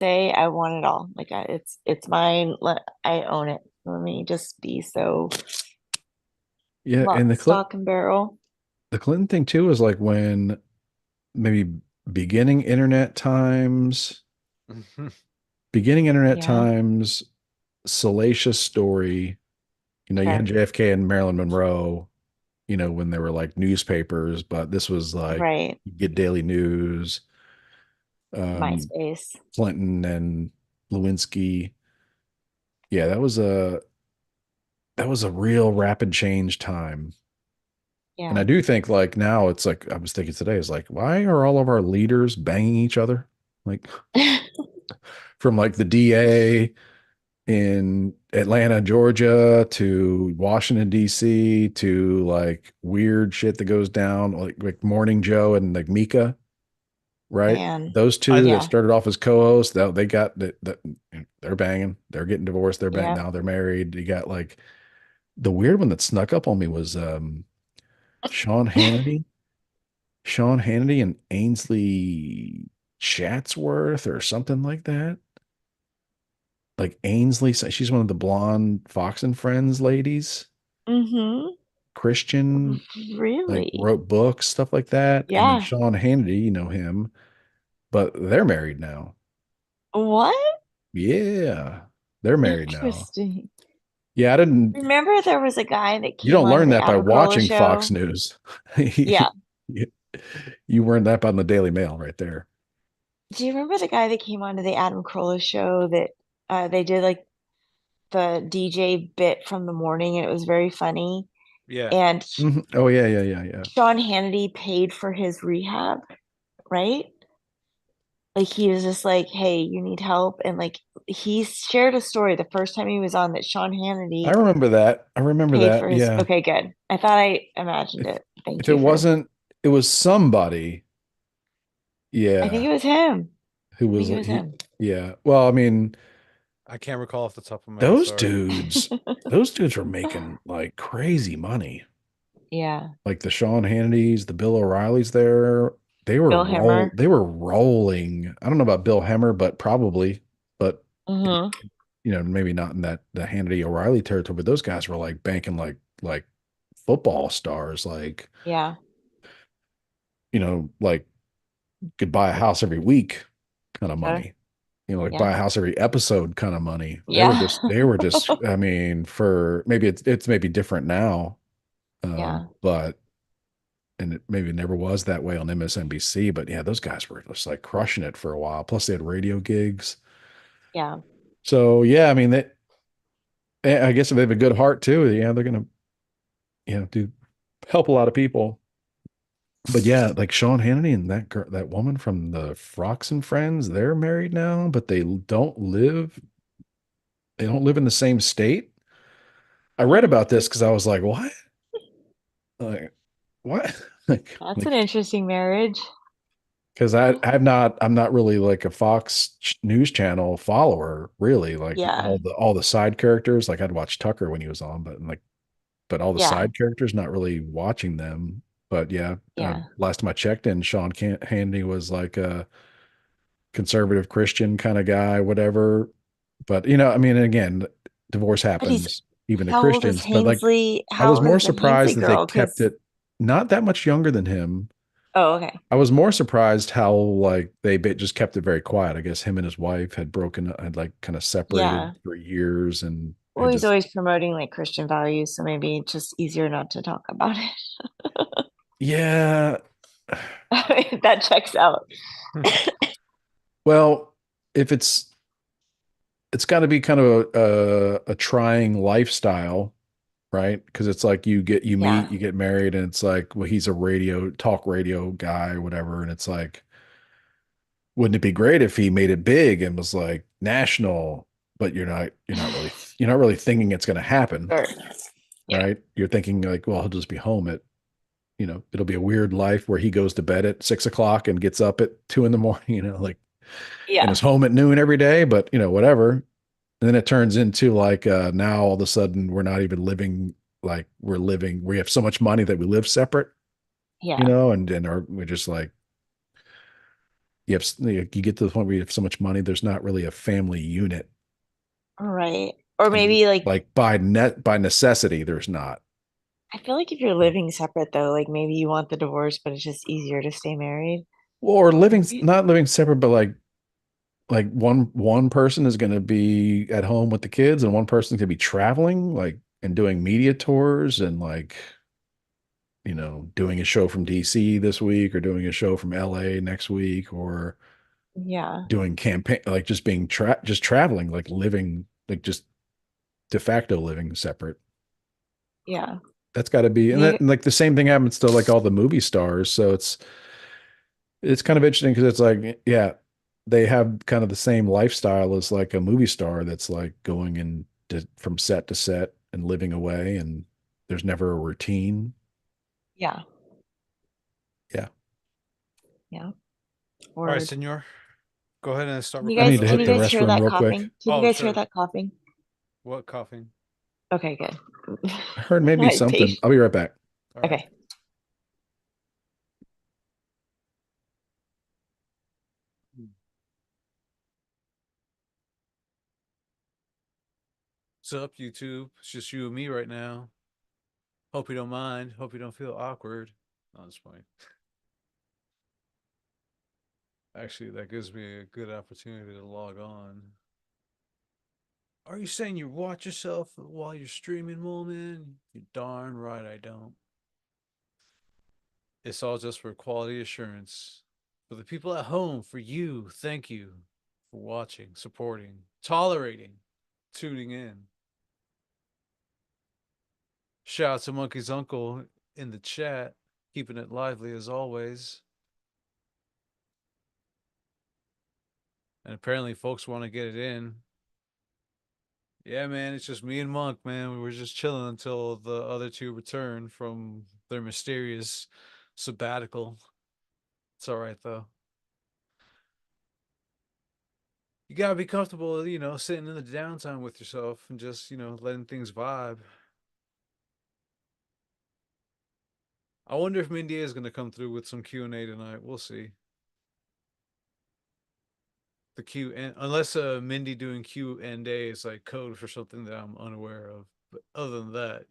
say I want it all. Like it's mine. I own it. Let me just be so Yeah, lock, and stock, and barrel. the Clinton thing too is like when maybe beginning internet times, Mhm. beginning internet Yeah. times, salacious story. You had Okay. JFK and Marilyn Monroe, when there were like newspapers, but this was like Right. you get daily news, um, MySpace. Clinton and Lewinsky. Yeah, that was a real rapid change time. And I Yeah. do think like now it's like I was thinking today is like, why are all of our leaders banging each other? Like from like the DA in Atlanta, Georgia to Washington, DC to like weird shit that goes down like Morning Joe and like Mika, right? Man. Those I two that Yeah. started off as co-hosts, they got that they're banging, they're getting divorced, they're banging Yeah. now, they're married. You got like the weird one that snuck up on me was Sean Hannity. Sean Hannity and Ainsley Chatsworth or something like that. Like Ainsley, she's one of the blonde Fox and Friends ladies, Mm-hmm. Christian, like Really? wrote books, stuff like that. And then Yeah. Sean Hannity, you know him, but they're married now. What? Yeah, they're married now. Interesting. Yeah, I didn't, Remember there was a guy that you came don't on to learn the that by Adam Carolla watching Fox show? News. Yeah. You, you learned that on the Daily Mail right there. Do you remember the guy that came on to the Adam Carolla show that they did like the DJ bit from the morning and it was very funny? Yeah. And Mhm. Oh, yeah, yeah, yeah, yeah. Sean Hannity paid for his rehab, right? Like he was just like, "Hey, you need help," and like he shared a story the first time he was on that Sean I Hannity remember that. I remember paid that. for his. Yeah. Okay, good. I thought I imagined If it. Thank if it you for. wasn't, it was somebody. I think Yeah, it was him. who I think was it was he? him. Yeah. Well, I mean, I can't recall off the top of my head. those Sorry. dudes, those dudes were making like crazy money. Yeah, Like the Sean Hannitys, the Bill O'Reillys there, Bill Hemmer. they were rolling. I don't know about Bill Hemmer, but probably, but Hmm. maybe not in that the Hannity O'Reilly territory, but those guys were like banking like football stars, like, Yeah, like could buy a house every week kind of sure. money. Like buy Yeah, a house every episode kind of money. yeah, They were just, I mean, for maybe it's maybe different now. yeah, But and it maybe never was that way on MSNBC, but yeah, those guys were just like crushing it for a while. Plus they had radio gigs. yeah. So yeah, I mean I guess if they have a good heart too, yeah, they're gonna, do help a lot of people. But yeah, like Sean Hannity and that girl, that woman from the Fox and Friends, they're married now, but they don't live in the same state. I read Hmm. about this because I was like, what? Like, what? That's an interesting marriage. Because I'm not really like a Fox News Channel follower, really. Like Yeah, all the side characters, like I'd watch Tucker when he was on, but all the yeah, side characters, not really watching them. But yeah, yeah. last time I checked in, Handy was like a conservative Christian kind of guy, whatever. But I mean, again, divorce But he's happens even to how old is Christians. But like, Hainsley? I How was old more is the Hainsley surprised that they girl? kept Because it not that much younger than him. oh, okay, I was more surprised how like just kept it very quiet. I guess him and his wife had like kind of separated yeah. for years and Well, had he's just, always promoting like Christian values, so maybe it's just easier not to talk about yeah. it. That checks out. Well, if it's got to be kind of a trying lifestyle, right? Because it's like you Yeah, meet, you get married, and it's like, well, he's a talk radio guy or whatever, and it's like, wouldn't it be great if he made it big and was like national? But you're not really thinking it's going to happen, sure. Yeah, right? You're thinking like, well, he'll just be home at, it'll be a weird life where he goes to bed at 6 o'clock and gets up at 2 in the morning, like, and is yeah, home at noon every day, but whatever. And then it turns into like, now all of a sudden we're not even living like we have so much money that we live separate, yeah. and we're just like, you get to the point where you have so much money, there's not really a family unit. Right. Or And maybe like like by necessity, there's not. I feel like if you're living separate though, like maybe you want the divorce, but it's just easier to stay married. Or living Maybe. not living separate, but like one person is going to be at home with the kids and one person's going to be traveling like and doing media tours and like doing a show from DC this week or doing a show from LA next week or Yeah. doing campaign like just being just traveling like living like just de facto living separate. Yeah. That's got to be Maybe and like the same thing happens to like all the movie stars, so it's kind of interesting because it's like, yeah, they have kind of the same lifestyle as like a movie star that's like going in from set to set and living away, and there's never a routine. yeah. Yeah. Yeah. All right, Word. senor. Go ahead and start Can you I recording guys need the to can hit you the audio. guys hear restroom that real quick. coughing? Can you Oh, guys hear sure. that coughing? What coughing? Okay, good. I heard maybe My something. patient. I'll be right back. All right. Okay. What's up, YouTube? It's just you and me right now. Hope you don't mind. Hope you don't feel awkward. No, that's fine. Actually, that gives me a good opportunity to log on. Are you saying you watch yourself while you're streaming, Woolman? You darn right I don't. It's all just for quality assurance. For the people at home, for you, thank you for watching, supporting, tolerating, tuning in. Shout out to Monkey's uncle in the chat, keeping it lively as always. And apparently, folks want to get it in. Yeah, man, it's just me and Monk, man. We were just chilling until the other two return from their mysterious sabbatical. It's all right, though. You gotta be comfortable, sitting in the downtime with yourself and just, letting things vibe. I wonder if Mindy is gonna come through with some Q&A tonight. We'll see. The Q and unless Mindy doing Q and A is like code for something that I'm unaware of. But other than that.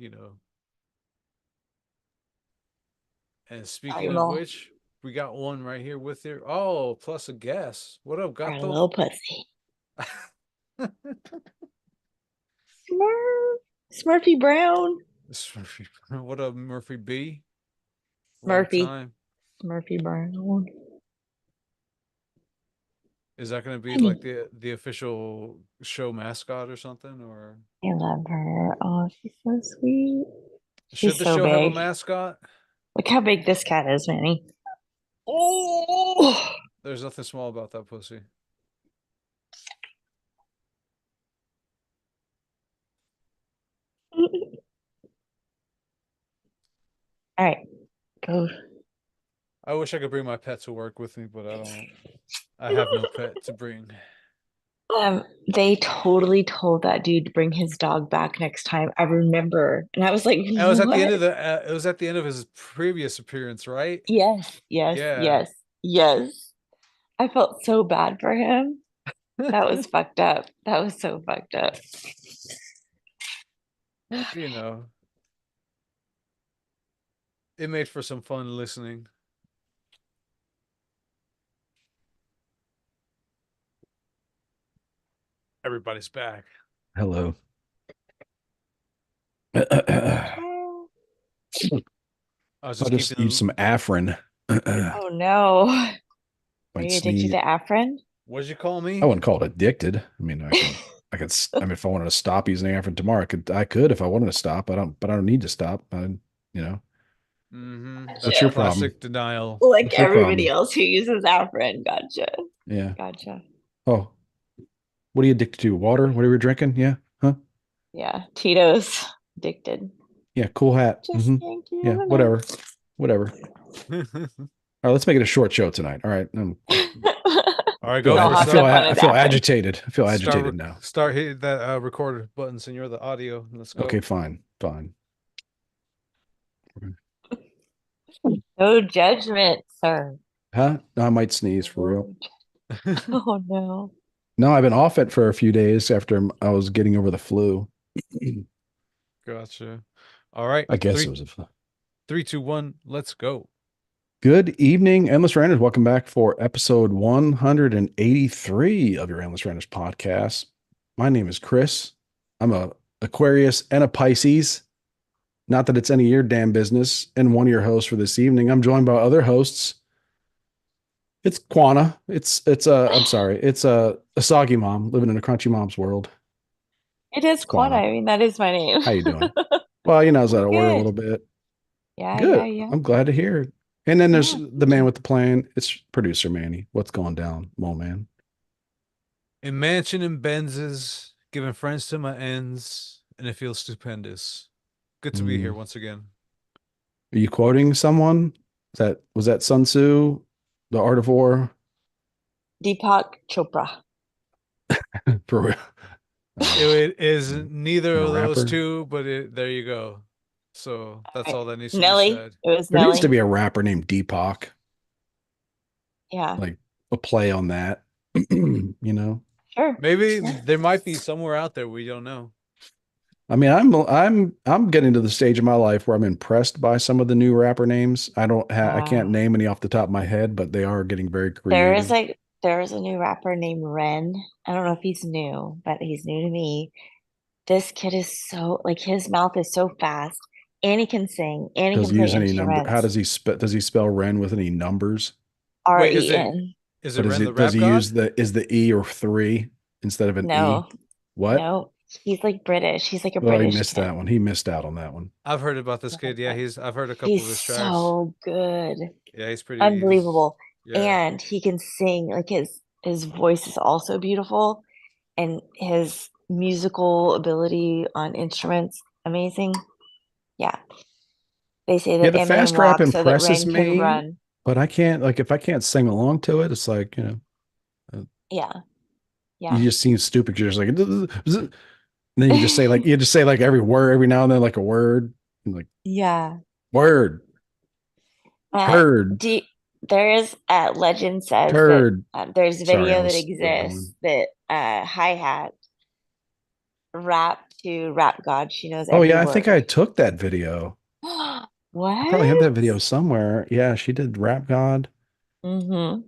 And I speaking don't of know. which, we got one right here with her. Oh, plus a guest. What up, Got a Gato? little pussy. Smurf. Smurfy Brown. Murphy. What up, Murphy B? Long Smurfy. time. Smurfy Brown. Is that going to be like Honey. the official show mascot or something? Or I love her. Oh, she's so sweet. should She's the so show have a big. mascot? Look how big this cat is, Manny. Oh. There's nothing small about that pussy. All right, go. I wish I could bring my pet to work with me, but I don't. I have no pet to bring. They totally told that dude to bring his dog back next time. I remember, and I was like, And it was at the end "What?" of the. It was at the end of his previous appearance, right? Yes, yes, Yeah. yes, yes. I felt so bad for him. That was fucked up. That was so fucked up. you know, it made for some fun listening. Everybody's back. Hello. I'll Oh I was just just keeping eat them. some Afrin. Might no. Are you addicted sneeze. to Afrin? What did you call I me? wouldn't call it addicted. I mean, I mean, if I wanted to stop using Afrin tomorrow, I could if I wanted to stop. But I don't need to stop. You know, Mm-hmm. that's That's your Gotcha. problem. classic denial. Like That's your everybody problem. else who uses Afrin. Gotcha. Yeah. Gotcha. Oh, what are you addicted to? Water? What are we drinking? Yeah. Huh? Yeah. Tito's addicted. Yeah. Cool hat. Just Hmm. can't Yeah. get enough. Whatever. Whatever. All right. Let's make it a short show tonight. All right. All right, You go don't for it. have to put I his feel Afrin. agitated. I feel agitated now. Start hitting that recorder button, senor. The audio. Let's Okay. go. Fine. Fine. No judgment, sir. Huh? No, I might sneeze for real. Oh, oh no. No, I've been off it for a few days after I was getting over the flu. Gotcha. All right. I guess it Three, was a flu. 3, 2, 1. Let's go. Good evening, Endless Ranters. Welcome back for episode 183 of your Endless Ranters podcast. My name is Chris. I'm a Aquarius and a Pisces. Not that it's any of your damn business. And one of your hosts for this evening. I'm joined by other hosts. It's Quana. It's a I'm sorry. It's a soggy mom living in a crunchy mom's world. It is It's Quana. Quana. I mean, that is my name. How you doing? Well, I was I'm out of order a good. little bit. Yeah, yeah, Good. yeah. I'm glad to hear it. And then there's Yeah, the thank man you. with the plan. It's producer Manny. What's going down, Mo man? In mansion and Benzes, giving friends to my ends, and it feels stupendous. Good to be here Mm. once again. Are you quoting someone? Was that Sun Tzu, The Art of War? Deepak Chopra. For real? It is And neither a of those rapper? two, but there you go. So All that's right. all that needs to be Nelly. said. It was There needs to Nelly. be a rapper named Deepak, Yeah, like a play on that. sure. Maybe Yeah. there might be somewhere out there we don't know. I mean, I'm getting to the stage of my life where I'm impressed by some of the new rapper names. I can't Uh, name any off the top of my head, but they are getting very there is creative. like there is a new rapper named Ren. I don't know if he's new, but he's new to me. This kid is so like his mouth is so fast, and he can sing, and he Does can he play use any number? How instruments. does he spell Ren with any numbers? Wait, is it Ren. is it But Ren the does Rap he use God? the E or three instead of an E? No, What? no, he's like British. He's like a Oh, he British missed kid. that one. He missed out on that one. I've heard about this Yeah, kid. Yeah, but I've heard a couple he's of his tracks. so good, Yeah, he's unbelievable, yeah. and he can sing. Like his voice is also beautiful, and his musical ability on instruments amazing. Yeah, they say Yeah, that the Eminem fast rap walks so that impresses Ren can me, run. but I can't like if I can't sing along to it, it's like, Yeah, you yeah. just seem stupid. You're just like, and then you just say like every word every now and then, like a word, and like Yeah. word, Uh, turd, do there is legend says that turd. there's a Sorry, I video that was exists going. that hi-hat rap to Rap God. She knows Oh every yeah, I think I word. took that video. I probably have What? that video somewhere. Yeah, she did Rap God Mm-hmm.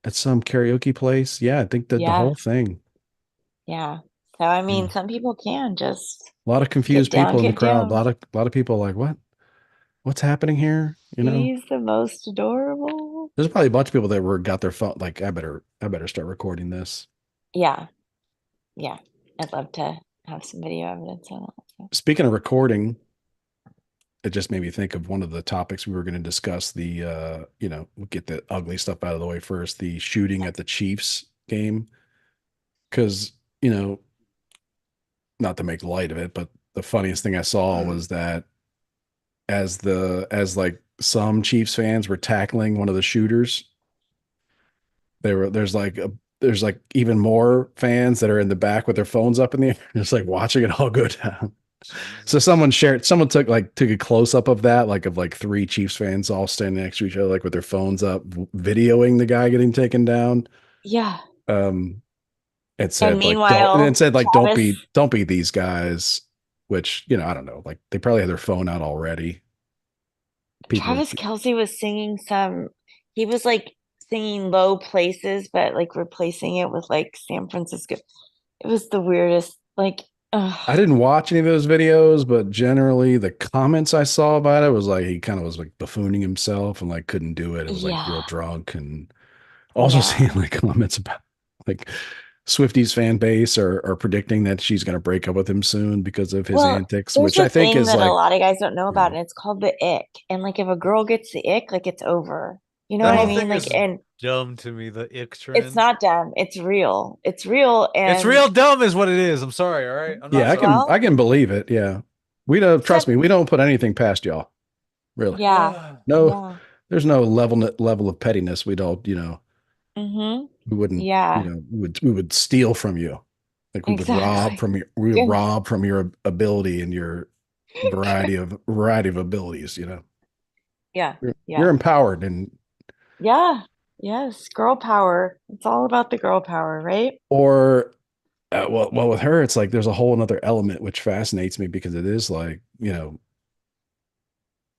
at some karaoke place. Yeah, I think that the Yeah, whole thing. yeah. So I Yeah. mean, some people can just A lot of get confused down, people in the get crowd. down. A lot of people like, what's happening here? He's the most adorable. There's probably a bunch of people that were got their phone like, I better start recording this. Yeah, yeah. I'd love to have some video evidence on that. So. Speaking of recording, it just made me think of one of the topics we were going to discuss. We'll get the ugly stuff out of the way first, the shooting at the Chiefs game. Cause, you know, not to make light of it, but the funniest thing I saw was that as like some Chiefs fans were tackling one of the shooters, there's like even more fans that are in the back with their phones up in the air, just like watching it all go down. So Jesus. someone took a close up of that, like of like three Chiefs fans all standing next to each other, like with their phones up, videoing the guy getting taken down. Yeah. Um, it And said like meanwhile, Travis, don't be these guys, which I don't know, like they probably had their phone out already. People, Travis Kelsey was singing some, he was like singing low places, but like replacing it with like San Francisco. It was the weirdest, like, I ugh. didn't watch any of those videos, but generally the comments I saw about it was like he kind of was like buffooning himself and like couldn't do it. It was like real Yeah, drunk, and also seeing yeah. like comments about like Swifty's fan base are predicting that she's going to break up with him soon because of his Well, antics, there's which a I think thing is that a like, lot of guys don't know you about, know, and it's called the ick. And like if a girl gets the ick, like it's over. You know That what I whole yeah. mean? thing Like, is and dumb to me, the ick it's trend. not dumb. It's real. It's real. It's And real dumb is what it is. I'm sorry, all right? I'm not Yeah, sorry. well, I can believe it. Yeah. We don't trust except, me. We don't put anything past y'all. Really. yeah, No, yeah. there's no level of pettiness. We don't, Mm-hmm. we wouldn't, Yeah, we would steal from you. Like exactly. we would Good. rob from your ability and your variety of abilities. Yeah, You're yeah, empowered, and yeah. Yes, girl power. It's all about the girl power, right? Or well, with her, it's like there's a whole another element which fascinates me because it is like,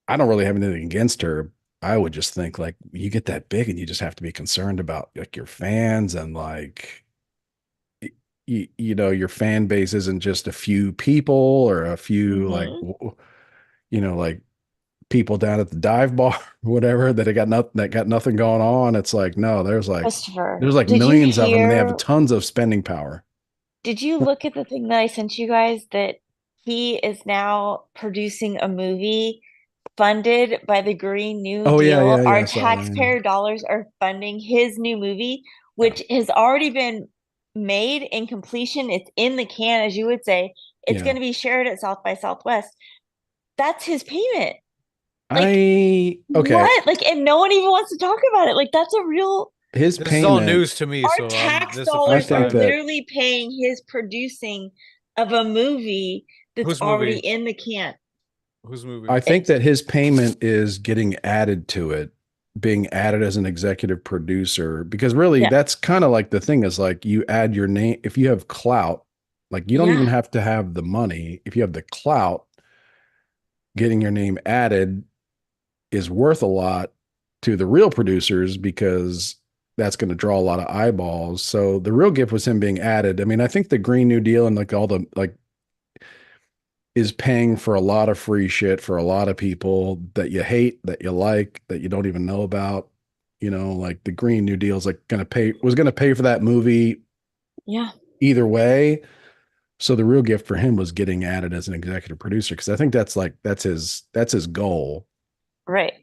I don't really have anything against her. I would just think like you get that big and you just have to be concerned about like your fans and like your fan base isn't just a few people or a few like Mm-hmm. like people down at the dive bar or whatever that got nothing going on. It's like no, Christopher, there's like did you millions of them and they have hear? tons of spending power. Did you look at the thing that I sent you guys that he is now producing a movie funded by the Green New Oh yeah, Deal? yeah, yeah. Our I saw that. taxpayer dollars are funding his new movie, Yeah. which has already been made in completion. It's in the can, as you would say. It's Yeah. going to be shared at South by Southwest. That's his payment. Like, Okay. what? Like, and no one even wants to talk about it. Like, that's a real, His This is all payment, news to me, our so tax this is the I dollars first are think time. that literally paying his producing of a movie that's Whose already movie? in the can. Whose I movie? think It's that his payment is getting added to it, being added as an executive producer, because really yeah, that's kind of like the thing is like you add your name if you have clout, like you don't even yeah, have to have the money. If you have the clout, getting your name added is worth a lot to the real producers because that's going to draw a lot of eyeballs. So the real gift was him being added. I mean, I think the Green New Deal and like all the like is paying for a lot of free shit for a lot of people that you hate, that you like, that you don't even know about. Like the Green New Deal is like going to pay for that movie yeah, either way. So the real gift for him was getting added as an executive producer because I think that's his goal. right.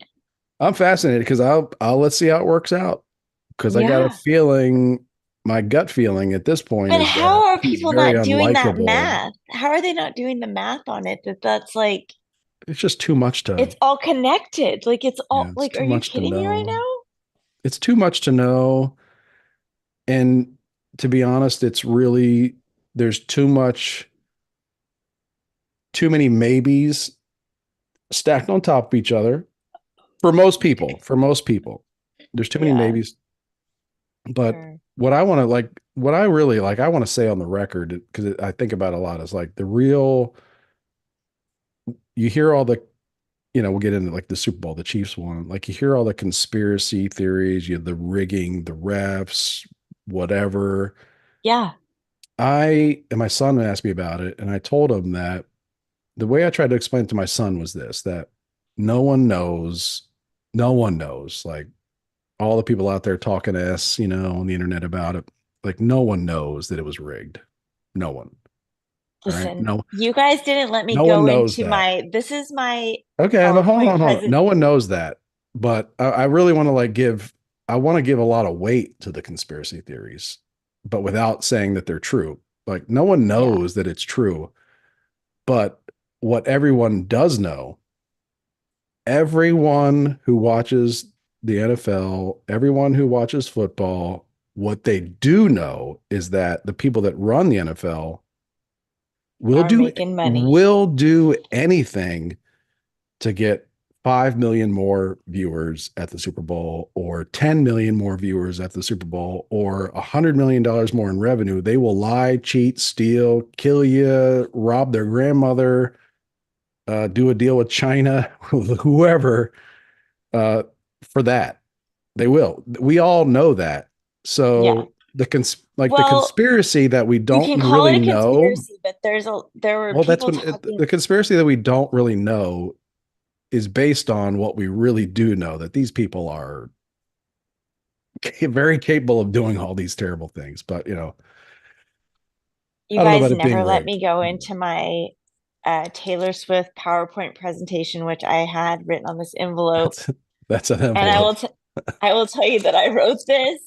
I'm fascinated because I'll let's see how it works out because I got a Yeah. feeling, my gut feeling at this point But is that how are he's people very not doing that unlikable. math? How are they not doing the math on it? That's like, It's just too much to, it's all connected. Like, it's yeah, all, it's like, too are you much to kidding me right know. now? It's too much to know. And to be honest, it's really, there's too many maybes stacked on top of each other for most people. For most people, there's too many Yeah, maybes. But sure. what I really like, I want to say on the record, because I think about it a lot, is like the real, you hear all the, we'll get into like the Super Bowl, the Chiefs won. Like you hear all the conspiracy theories, you have the rigging, the refs, whatever. Yeah. I and my son asked me about it, and I told him that the way I tried to explain it to my son was this: that no one knows, no one knows, like all the people out there talking to us, on the internet about it, like no one knows that it was rigged. No one. All right. Listen, No, you guys didn't let me no one go knows into that. this is my Okay, but hold PowerPoint on, hold on. present. No one knows that, but I really want to I want to give a lot of weight to the conspiracy theories, but without saying that they're true. Like no one Yeah. knows that it's true, but what everyone does know, everyone who watches the NFL, everyone who watches football, what they do know is that the people that run the NFL will Are do making money. will do anything to get 5 million more viewers at the Super Bowl or 10 million more viewers at the Super Bowl or $100 million more in revenue. They will lie, cheat, steal, kill you, rob their grandmother, do a deal with China, whoever, uh, for that. They will. We all know that. Yeah. So the Well, conspiracy that we you don't can call really it a know. conspiracy, but there were Well, that's people when talking. the conspiracy that we don't really know is based on what we really do know that these people are very capable of doing all these terrible things. But You I don't know guys about it being never let rigged. me go into my Taylor Swift PowerPoint presentation, which I had written on this envelope. That's that's an And envelope. I will tell you that I wrote this.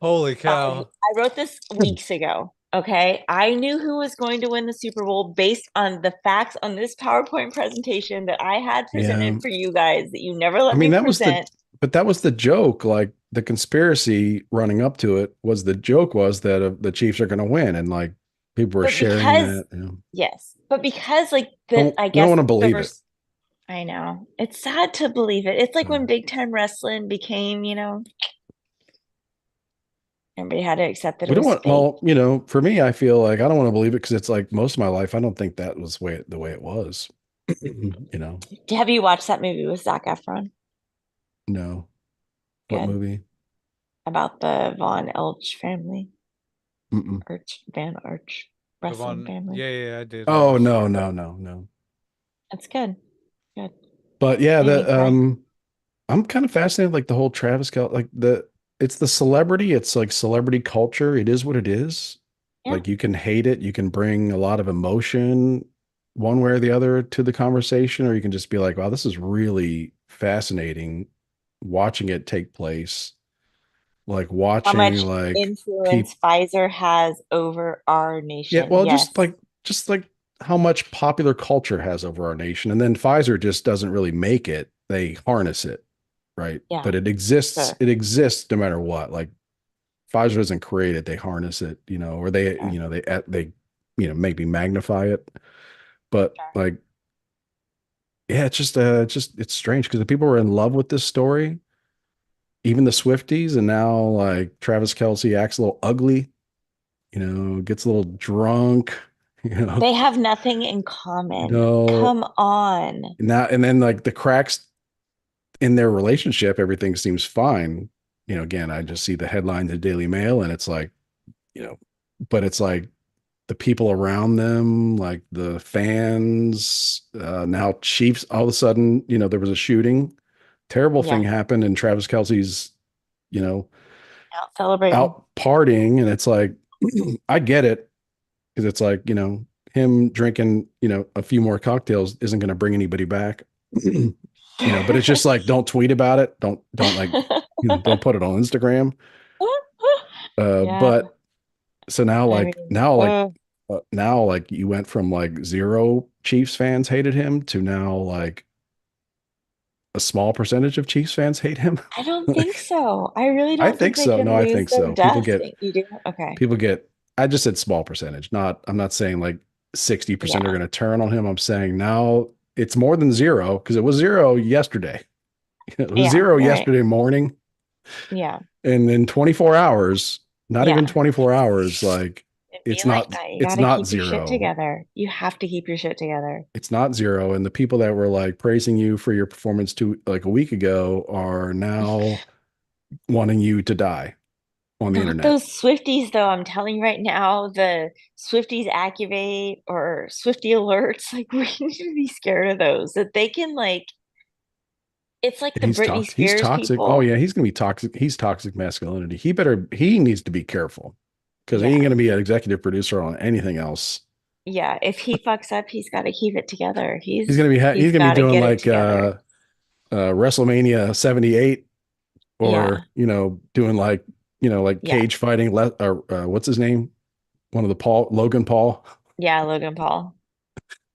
Holy cow! I wrote this weeks ago. Okay. I knew who was going to win the Super Bowl based on the facts on this PowerPoint presentation that I had Yeah. presented for you guys that you never I let mean, me present. that was the joke. Like the conspiracy running up to it was the joke was that the Chiefs are going to win. And like people were But sharing because, that. yes, but because like that, But I we don't guess want to the believe it. res- I know it's sad to believe it. It's like Uh, when big time wrestling became, Everybody had to accept that it We don't was want, fake. well, for me, I feel like I don't want to believe it because it's like most of my life, I don't think that was the way it was. you know, Have you watched that movie with Zac Efron? no. What Good. movie? About the Von Elch family. Mm-mm. Van Arch The wrestling one, family. yeah, yeah, I did. Oh, no, no, no, no. That's good. Good. But yeah, Made me the cry. I'm kind of fascinated, like the whole Travis Kelce, like it's the celebrity, it's like celebrity culture. It is what it is. Yeah. Like you can hate it, you can bring a lot of emotion one way or the other to the conversation, or you can just be like, wow, this is really fascinating watching it take place. Like How watching much like people, influence Pfizer has over our yeah, nation. well, Yes. just like how much popular culture has over our nation. And then Pfizer just doesn't really make it. They harness it, right? Yeah. But Sure. it exists no matter what. Like Pfizer doesn't create it, they harness it, or Sure. they maybe magnify it. But Sure. like, yeah, it's strange because the people were in love with this story, even the Swifties, and now like Travis Kelce acts a little ugly, gets a little drunk, you know, They have nothing in common. no, Come on. now and then like the cracks in their relationship, everything seems fine. Again, I just see the headline in the Daily Mail, and it's like, you know, but it's like the people around them, like the fans, now Chiefs, all of a sudden, there was a shooting, terrible thing Yeah. happened, and Travis Kelsey's, you know, Out celebrating. out partying, and it's like, I get it, because it's like, him drinking, a few more cocktails isn't going to bring anybody back. But it's just like, don't tweet about it. Don't like, don't put it on Instagram. Yeah. But so now, I like, mean, oh, now, like, you went from like zero Chiefs fans hated him to now like a small percentage of Chiefs fans hate him. I don't think Like, so. I really I don't think think they so. can No, I lose think their so. dust. You do? Okay. People get, I just said small percentage, I'm not saying like 60% are Yeah. going to turn on him. I'm saying now it's more than zero because it was zero yesterday. It was Yeah. zero Right. yesterday morning. Yeah. And in 24 hours, not even Yeah. 24 hours, like It'd be it's like not, that. You got it's to not keep your shit zero. together. You have to keep your shit together. It's not zero. And the people that were like praising you for your performance like a week ago are now wanting you to die on the Not internet. those Swifties, though. I'm telling you right now, the Swifties activate or Swifty alerts, like we need to be scared of those. That they can like it's like the He's Britney toxic. He's Spears toxic. Oh people. yeah, he's gonna be toxic. He's toxic masculinity. He needs to be careful because he ain't Yeah. gonna be an executive producer on anything else. Yeah. If he fucks up, he's got to keep it together. He's He's gonna be got to doing get it like together. WrestleMania 78, Yeah. or doing like like Yeah. cage fighting. Or what's his name? One of the Logan Paul, Yeah, Logan Paul.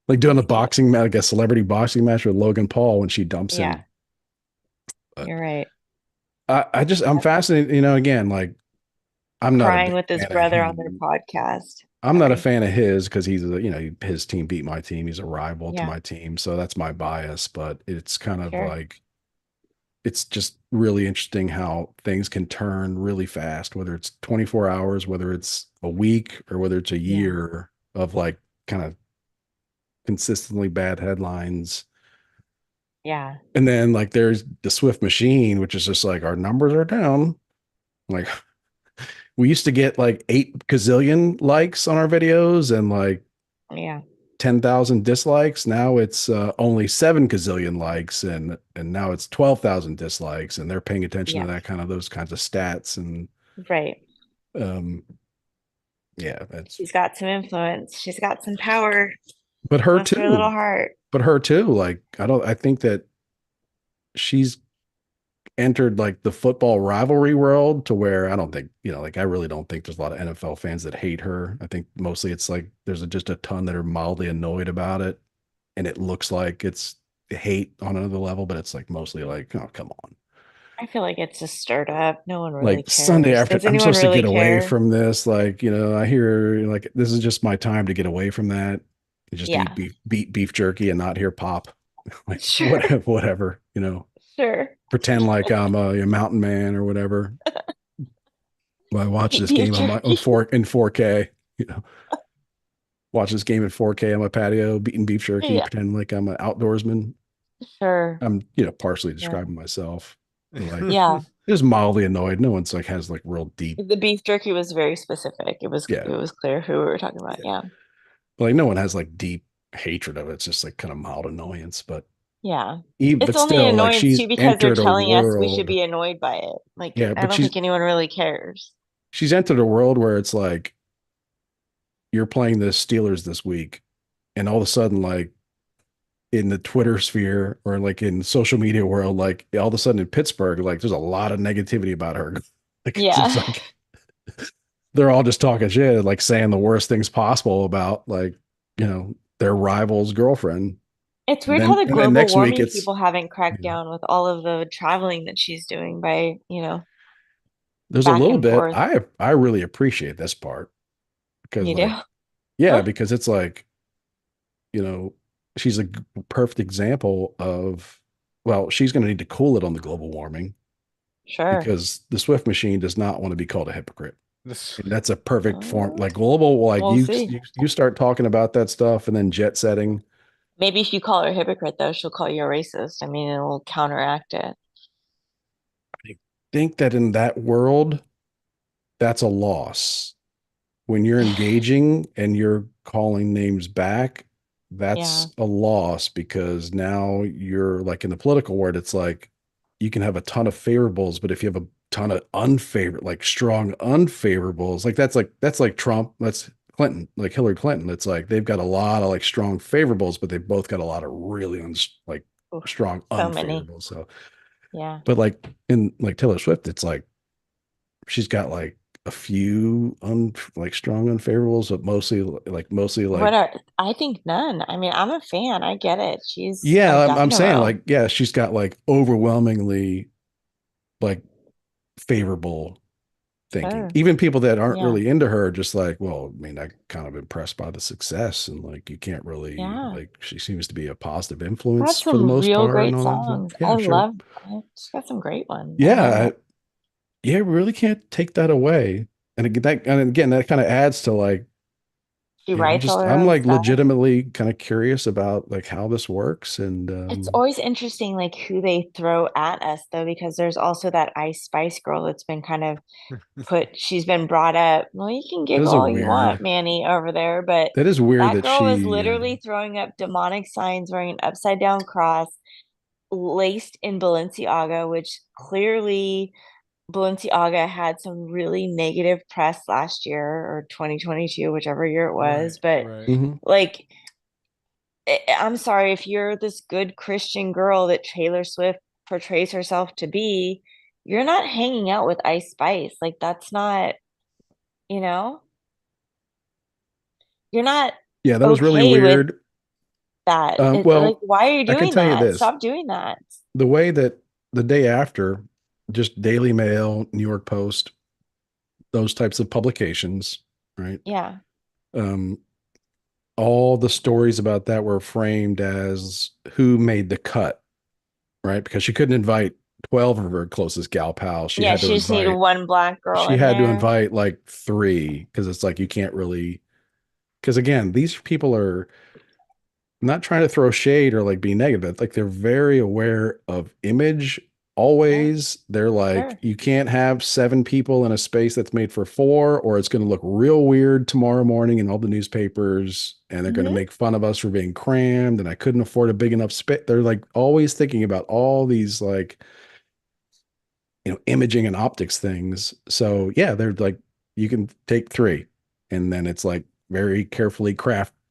like doing a He's good. boxing match, like a celebrity boxing match with Logan Paul when she dumps Yeah, him. But you're right. I'm Yep. fascinated. Again, like I'm not a Crying big with his fan of brother on their him. podcast. I'm not a Sorry. fan of his because he's his team beat my team. He's a rival to Yeah, my team, so that's my bias. But it's kind of sure. like it's just really interesting how things can turn really fast, whether it's 24 hours, whether it's a week, or whether it's a Yeah, year of like kind of consistently bad headlines. yeah, And then like there's the Swift machine, which is just like our numbers are down. Like we used to get like 8 gazillion likes on our videos and like yeah, 10,000 dislikes. Now it's only 7 gazillion likes, and now it's 12,000 dislikes, and they're paying attention to yeah. those kinds of stats. And Right. um, yeah, that's, She's got some influence. She's got some power. but her Bless her little too, heart. like, I think that she's entered like the football rivalry world to where I don't think, like, I really don't think there's a lot of NFL fans that hate her. I think mostly it's like there's just a ton that are mildly annoyed about it. And it looks like it's hate on another level, but it's like mostly like, oh, come on. I feel like it's just stirred up. No one really Like Sunday cares. after, Does I'm anyone supposed to really get away care? from this. Like, I hear like this is just my time to get away from that. Just eat Yeah, beef jerky and not hear pop. Like sure, whatever, sure. pretend like I'm a mountain man or whatever. I watch this Beef game on my on jerky. four in 4K. You know, watch this game in 4K on my patio, beating beef jerky, Yeah, pretending like I'm an outdoorsman. sure. I'm, partially Sure. describing myself, but like Yeah. just mildly annoyed. No one's like has like real deep, The beef jerky was very specific. yeah, It was clear who we were talking about. yeah. Yeah. But like no one has like deep hatred of it. It's just like kind of mild annoyance. But Yeah. even, It's but only an still, like annoyance she's too because they're entered a telling us we should world. be annoyed by it. Like, Yeah, I but don't think anyone really cares. she's entered a world where it's like you're playing the Steelers this week, and all of a sudden, like in the Twitter sphere or like in social media world, like all of a sudden in Pittsburgh, like there's a lot of negativity about her. Like it's just Yeah. like they're all just talking shit, like saying the worst things possible about like, their rival's girlfriend. It's And weird how then the and then global next week warming it's, people haven't cracked you know, down with all of the traveling that she's doing by, there's a back little and bit forth. I really appreciate this part because You do? like, yeah, Huh? because it's like, you know, she's a perfect example of, well, she's going to need to cool it on the global warming Sure. because the Swift machine does not want to be called a hypocrite. This And that's a perfect form. Uh, Like global, like we'll see. you start talking about that stuff and then jet setting. Maybe if you call her a hypocrite, though, she'll call you a racist. I mean, it'll counteract it. I think that in that world, that's a loss. When you're engaging and you're calling names back, Yeah. that's a loss because now you're like in the political world, it's like you can have a ton of favorables, but if you have a ton of unfavorable, like strong unfavorables, like that's like Trump, that's Clinton, like Hillary Clinton. It's like they've got a lot of like strong favorables, but they both got a lot of really like Oof, strong so many. unfavorables. So, Yeah. but like in like Taylor Swift, it's like she's got like a few like strong unfavorables, but mostly like What are, I think none. I mean, I'm a fan. I get it. She's a yeah, I'm definite saying row. like yeah, she's got like overwhelmingly like favorable thinking. Sure. Even people that aren't Yeah. really into her are just like, well, I mean, I kind of impressed by the success and like you can't really Yeah. like she seems to be a positive Got influence for the some most real part and great all that stuff. songs. Yeah, sure. She's got some great ones. I love Yeah, it. yeah, we really can't take that away. And again, that kind of adds to like, She writes all her I'm own like stuff. legitimately kind of curious about like how this works. And It's always interesting, like who they throw at us, though, because there's also that Ice Spice girl that's been kind of she's been brought up. Well, you can that giggle is a all you want, weird, Manny, over there, but that is weird that that girl was she, literally throwing up demonic signs, wearing an upside down cross, laced in Balenciaga, which clearly Balenciaga had some really negative press last year or 2022, whichever year it was. right, But right. Mhm. like, I'm sorry if you're this good Christian girl that Taylor Swift portrays herself to be, you're not hanging out with Ice Spice. Like, that's not, you know, you're not Yeah, that was really okay with weird. that. It's like, Well, why are you I can doing tell you that? this, Stop doing that. the way that the day after, just Daily Mail, New York Post, those types of publications, right? Yeah. Um, all the stories about that were framed as who made the cut, right? Because she couldn't invite 12 of her closest gal pals. Yeah. She just needed one black girl She in had to there. invite like three because it's like you can't really, because again, these people are not trying to throw shade or like be negative. Like they're very aware of image Yeah. always. They're like, Sure. you can't have seven people in a space that's made for four, or it's going to look real weird tomorrow morning in all the newspapers. And they're going to Hmm. make fun of us for being crammed. And I couldn't afford a big enough space. They're like always thinking about all these like, imaging and optics things. So yeah, they're like, you can take three. And then it's like very carefully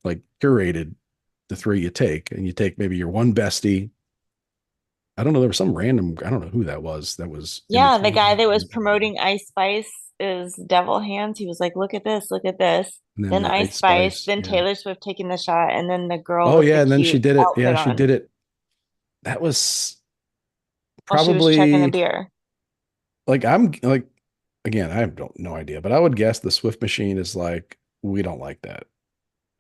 like curated the three you take, and you take maybe your one bestie. I don't know. There was some random. I don't know who that was. That was in Yeah. The guy between, that was promoting Ice Spice is Devil Hands. He was like, look at this, look at this. and then Then the Ice Ice Spice, Spice. then Yeah. Taylor Swift taking the shot, and then the girl Oh with the yeah, and then she cute did it. Yeah, outfit she on did it. That was while she was checking a probably beer. like I'm like again. I don't no idea, but I would guess the Swift machine is like we don't like that.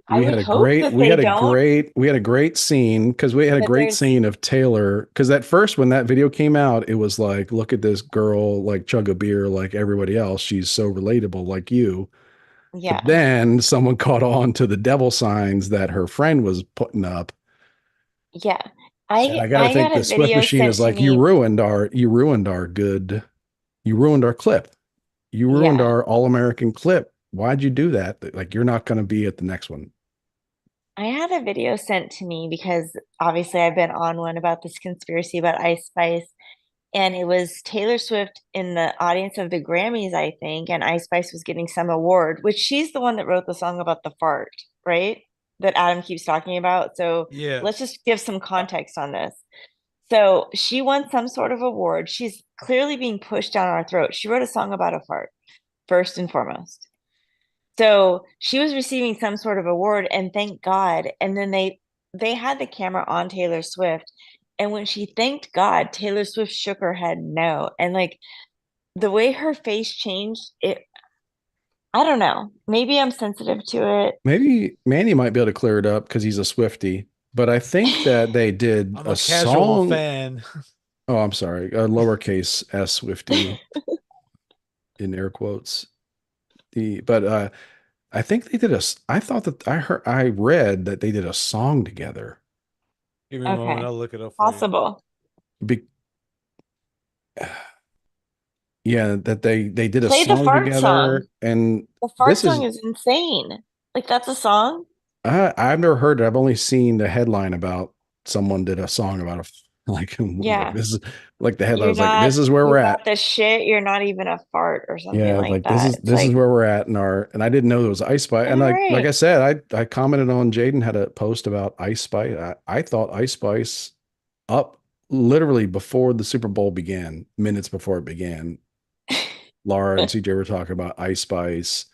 I would hope that they don't. we had a great scene because we had a But great there's, scene of Taylor because at first when that video came out, it was like, look at this girl like chug a beer like everybody else. She's so relatable like you. But yeah, then someone caught on to the devil signs that her friend was putting up. yeah. And I gotta I think got the a Swift video machine sent is to like, me. you ruined our clip. You ruined Yeah, our all-American clip. Why'd you do that? Like you're not gonna be at the next one. I had a video sent to me because obviously I've been on one about this conspiracy about Ice Spice, and it was Taylor Swift in the audience of the Grammys, I think, and Ice Spice was getting some award, which she's the one that wrote the song about the fart, right? That Adam keeps talking about. So Yeah. let's just give some context on this. So she won some sort of award. She's clearly being pushed down our throat. She wrote a song about a fart, first and foremost. So she was receiving some sort of award, and thank God. And then they had the camera on Taylor Swift. And when she thanked God, Taylor Swift shook her head no. And like the way her face changed, it I don't know. Maybe I'm sensitive to Maybe Manny might be able to clear it up because he's a Swiftie. But I think that they did I'm a a casual song. fan. Oh, I'm sorry, a lowercase s Swiftie in air quotes. But I think they did I thought that I read that they did a song together. Give me a it. moment. Okay. I'll look it up for you. Possible. Be, yeah, that they did a Play the song fart song. together, and The fart this song is is insane. Like that's a song? I've never heard it. I've only seen the headline about someone did a song about like Yeah. this is like the headline was like this is where You're we're not at. the shit. You're not even a fart or something Yeah, like like that. It's this is like, where we're at in our and I didn't know there was Ice Spice. all And like right. I said, I commented on Jaden had a post about Ice Spice. I thought Ice Spice up literally before the Super Bowl began, minutes before it began. Laura and CJ were talking about Ice Spice,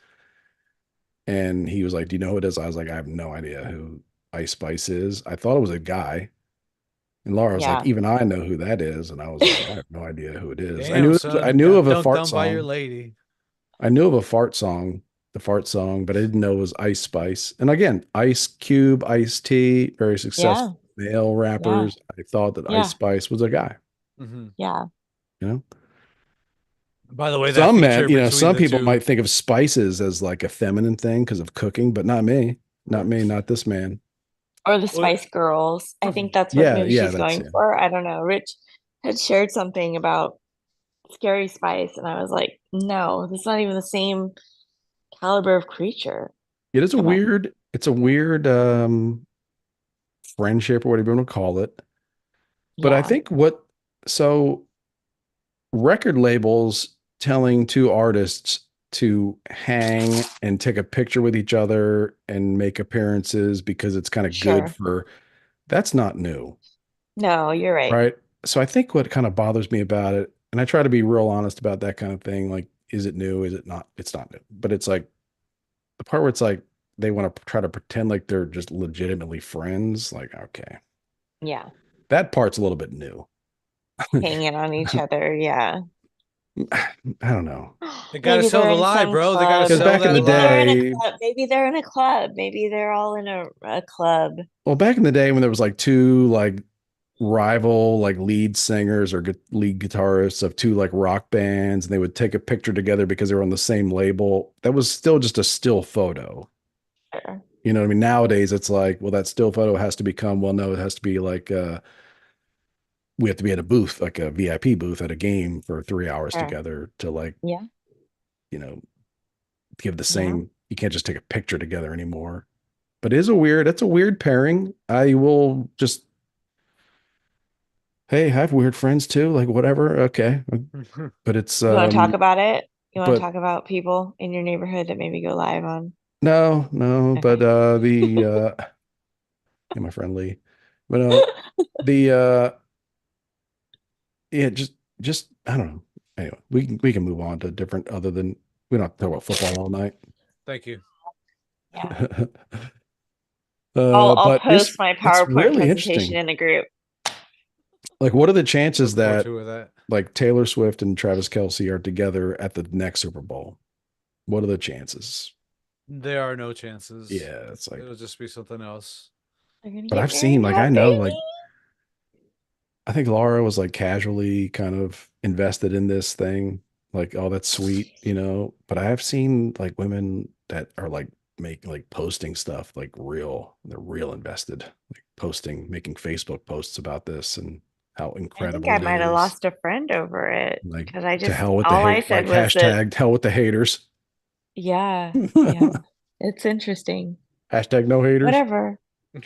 and he was like, "Do you know who it is?" I was like, "I have no idea who Ice Spice is." I thought it was a guy, and Laura was like, Yeah. "Even I know who that is," and I was like, "I have no idea who it is." Damn, I son. knew Got of a dunked fart on by your song. lady. I knew of a the fart song, but I didn't know it was Ice Spice. And again, Ice Cube, Ice T, very Yeah. successful male Yeah. rappers. I thought that Ice Yeah. Spice was a guy, Hmm. Yeah. you know? By the way, that feature between Some the people two. might think of spices as like a feminine thing because of cooking, but not me. Not me, not this man. Or the Well, Spice Girls. I think that's what maybe Yeah, she's that's going yeah. for. I don't know. Rich had shared something about Scary Spice, and I was like, no, this is not even the same caliber of creature. It is a Come on. weird, it's a weird friendship or whatever you want to call it. But I Yeah, think so record labels telling two artists to hang and take a picture with each other and make appearances because it's kind of good sure. for that's not new, No, you're right. right? So I think what kind of bothers me about it, and I try to be real honest about that kind of thing, like, is it new? Is it not? It's not new. But it's like the part where it's like they want to try to pretend like they're just legitimately friends. Like, okay, Yeah. that part's a little bit new. Hanging on each other. Yeah. I don't know. they gotta Maybe sell they're the in lie, some bro. They gotta club. Because sell back in the that Maybe they're in lie. a day, club. Maybe they're in a club. Maybe they're all in a club. well, back in the day when there was like two like rival like lead singers or lead guitarists of two like rock bands, and they would take a picture together because they were on the same label. That was still just a still photo. Sure. You know what I mean? Nowadays, it's like, well, that still photo has to become, well, no, it has to be like, we have to be at a booth, like a VIP booth at a game for 3 hours Sure. together to like, Yeah. you know, give the Yeah. same, you can't just take a picture together anymore. But it's a weird pairing. I will just hey, I have weird friends too, like whatever. Okay. But it's You want to talk about it? You want to but talk about people in your neighborhood that maybe go live on? no, but Okay. the yeah, my friend Lee. But the yeah, just I don't know. Anyway, we can move on to different other than we don't have to talk about football all night. Thank you. Yeah. I'll But post my it's PowerPoint really presentation interesting. in the group. Like, what are the chances Look forward that to that. like Taylor Swift and Travis Kelce are together at the next Super Bowl? What are the chances? There are no chances. Yeah, it's like, It'll just be something else. They're gonna but get I've married seen and like have I a know baby. like I think Laura was like casually kind of invested in this thing, like, oh, that's sweet, you know. But I have seen like women that are like posting stuff like they're real invested, like posting, making Facebook posts about this and how I think incredible I it might have is. lost a friend over it Like because I to just hell with the all I hate, said like was that hashtag hell with the haters. yeah, yeah, it's interesting. Hashtag no haters. Whatever,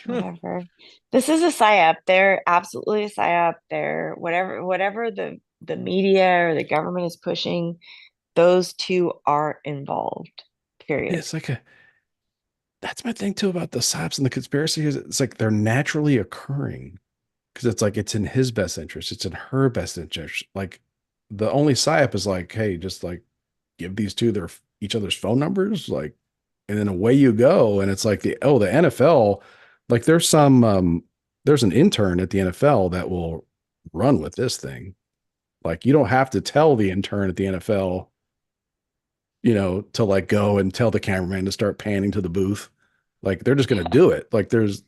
whatever. This is a psyop. They're absolutely a psyop. They're whatever the media or the government is pushing, those two are involved. Yeah, Period. it's like a that's my thing too about the psyops and the conspiracy is it's like they're naturally occurring because it's like it's in his best interest, it's in her best interest. Like the only psyop is like, hey, just like give these two their each other's phone numbers, like, and then away you go. And it's like the NFL, like there's an intern at the NFL that will run with this thing. Like you don't have to tell the intern at the NFL, you know, to like go and tell the cameraman to start panning to the booth. Like they're just gonna do it. Like there's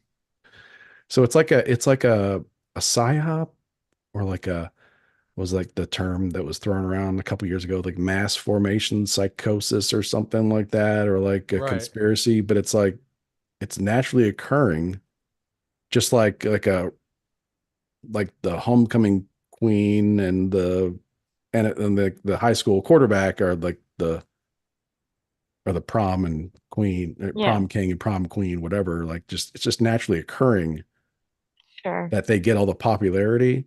so it's like a psyop or like a was like the term that was thrown around a couple years ago, like mass formation psychosis or something like that, or like a Right. conspiracy, but it's like it's naturally occurring, just like the homecoming queen and the high school quarterback are like the prom and queen, Yeah, prom king and prom queen, whatever. Like just it's just naturally occurring sure. that they get all the popularity.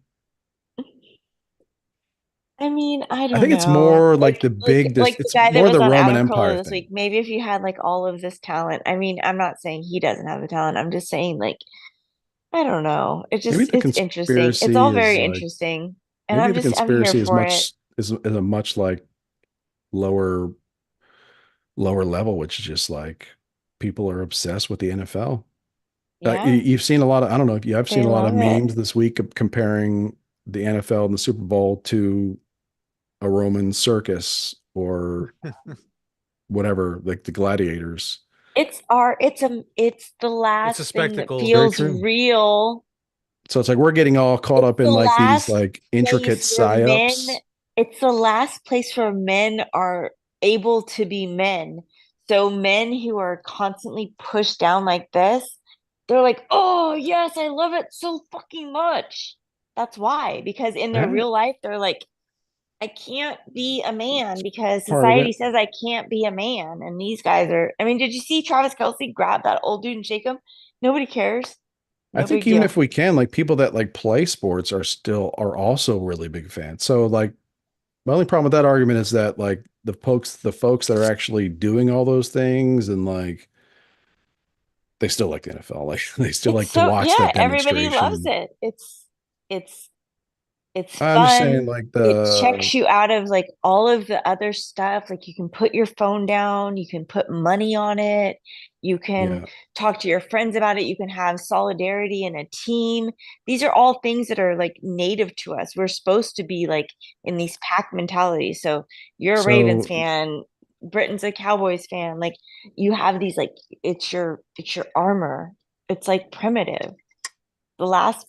I mean, I I don't think it's know. more like the big this Like the it's guy that more was the on Roman Adam Empire Carolla this thing. week. Maybe if you had like all of this talent. I mean, I'm not saying he doesn't have the talent. I'm just saying like I don't know. Maybe the It's interesting. It's conspiracy all is very like interesting. And maybe the I'm here conspiracy for it. is a much like lower lower level, which is just like people are obsessed with the NFL. Yeah, You've seen a lot of I don't know if you I've seen they a lot of love it. memes this week of comparing the NFL and the Super Bowl to a Roman circus or whatever, like the gladiators. It's the It's a last thing that It's spectacle. very feels true. real. So it's like we're getting all caught It's up the in like these last like intricate place where men, psyops. it's the last place where men are able to be men. So men who are constantly pushed down like this, they're like, oh, yes, I love it so fucking much. That's why, because in their That real life, they're like, I can't be a man because part of society it. says I can't be a man. And these guys are, I mean, did you see Travis Kelce grab that old dude and shake him? Nobody cares. I No think big even deal. if we can, like people that like play sports are also really big fans. So like my only problem with that argument is that like the folks that are actually doing all those things and like they still like the NFL. Like they still It's like to so, watch yeah, that everybody loves demonstration. it. It's it's I'm just saying fun. like It the checks you out of like all of the other stuff. Like you can put your phone down, you can put money on it, you can yeah. talk to your friends about it, you can have solidarity in a team. These are all things that are like native to us. We're supposed to be like in these pack mentalities. So you're a Ravens So fan, Britain's a Cowboys fan. Like you have these like it's your armor. It's like primitive. The last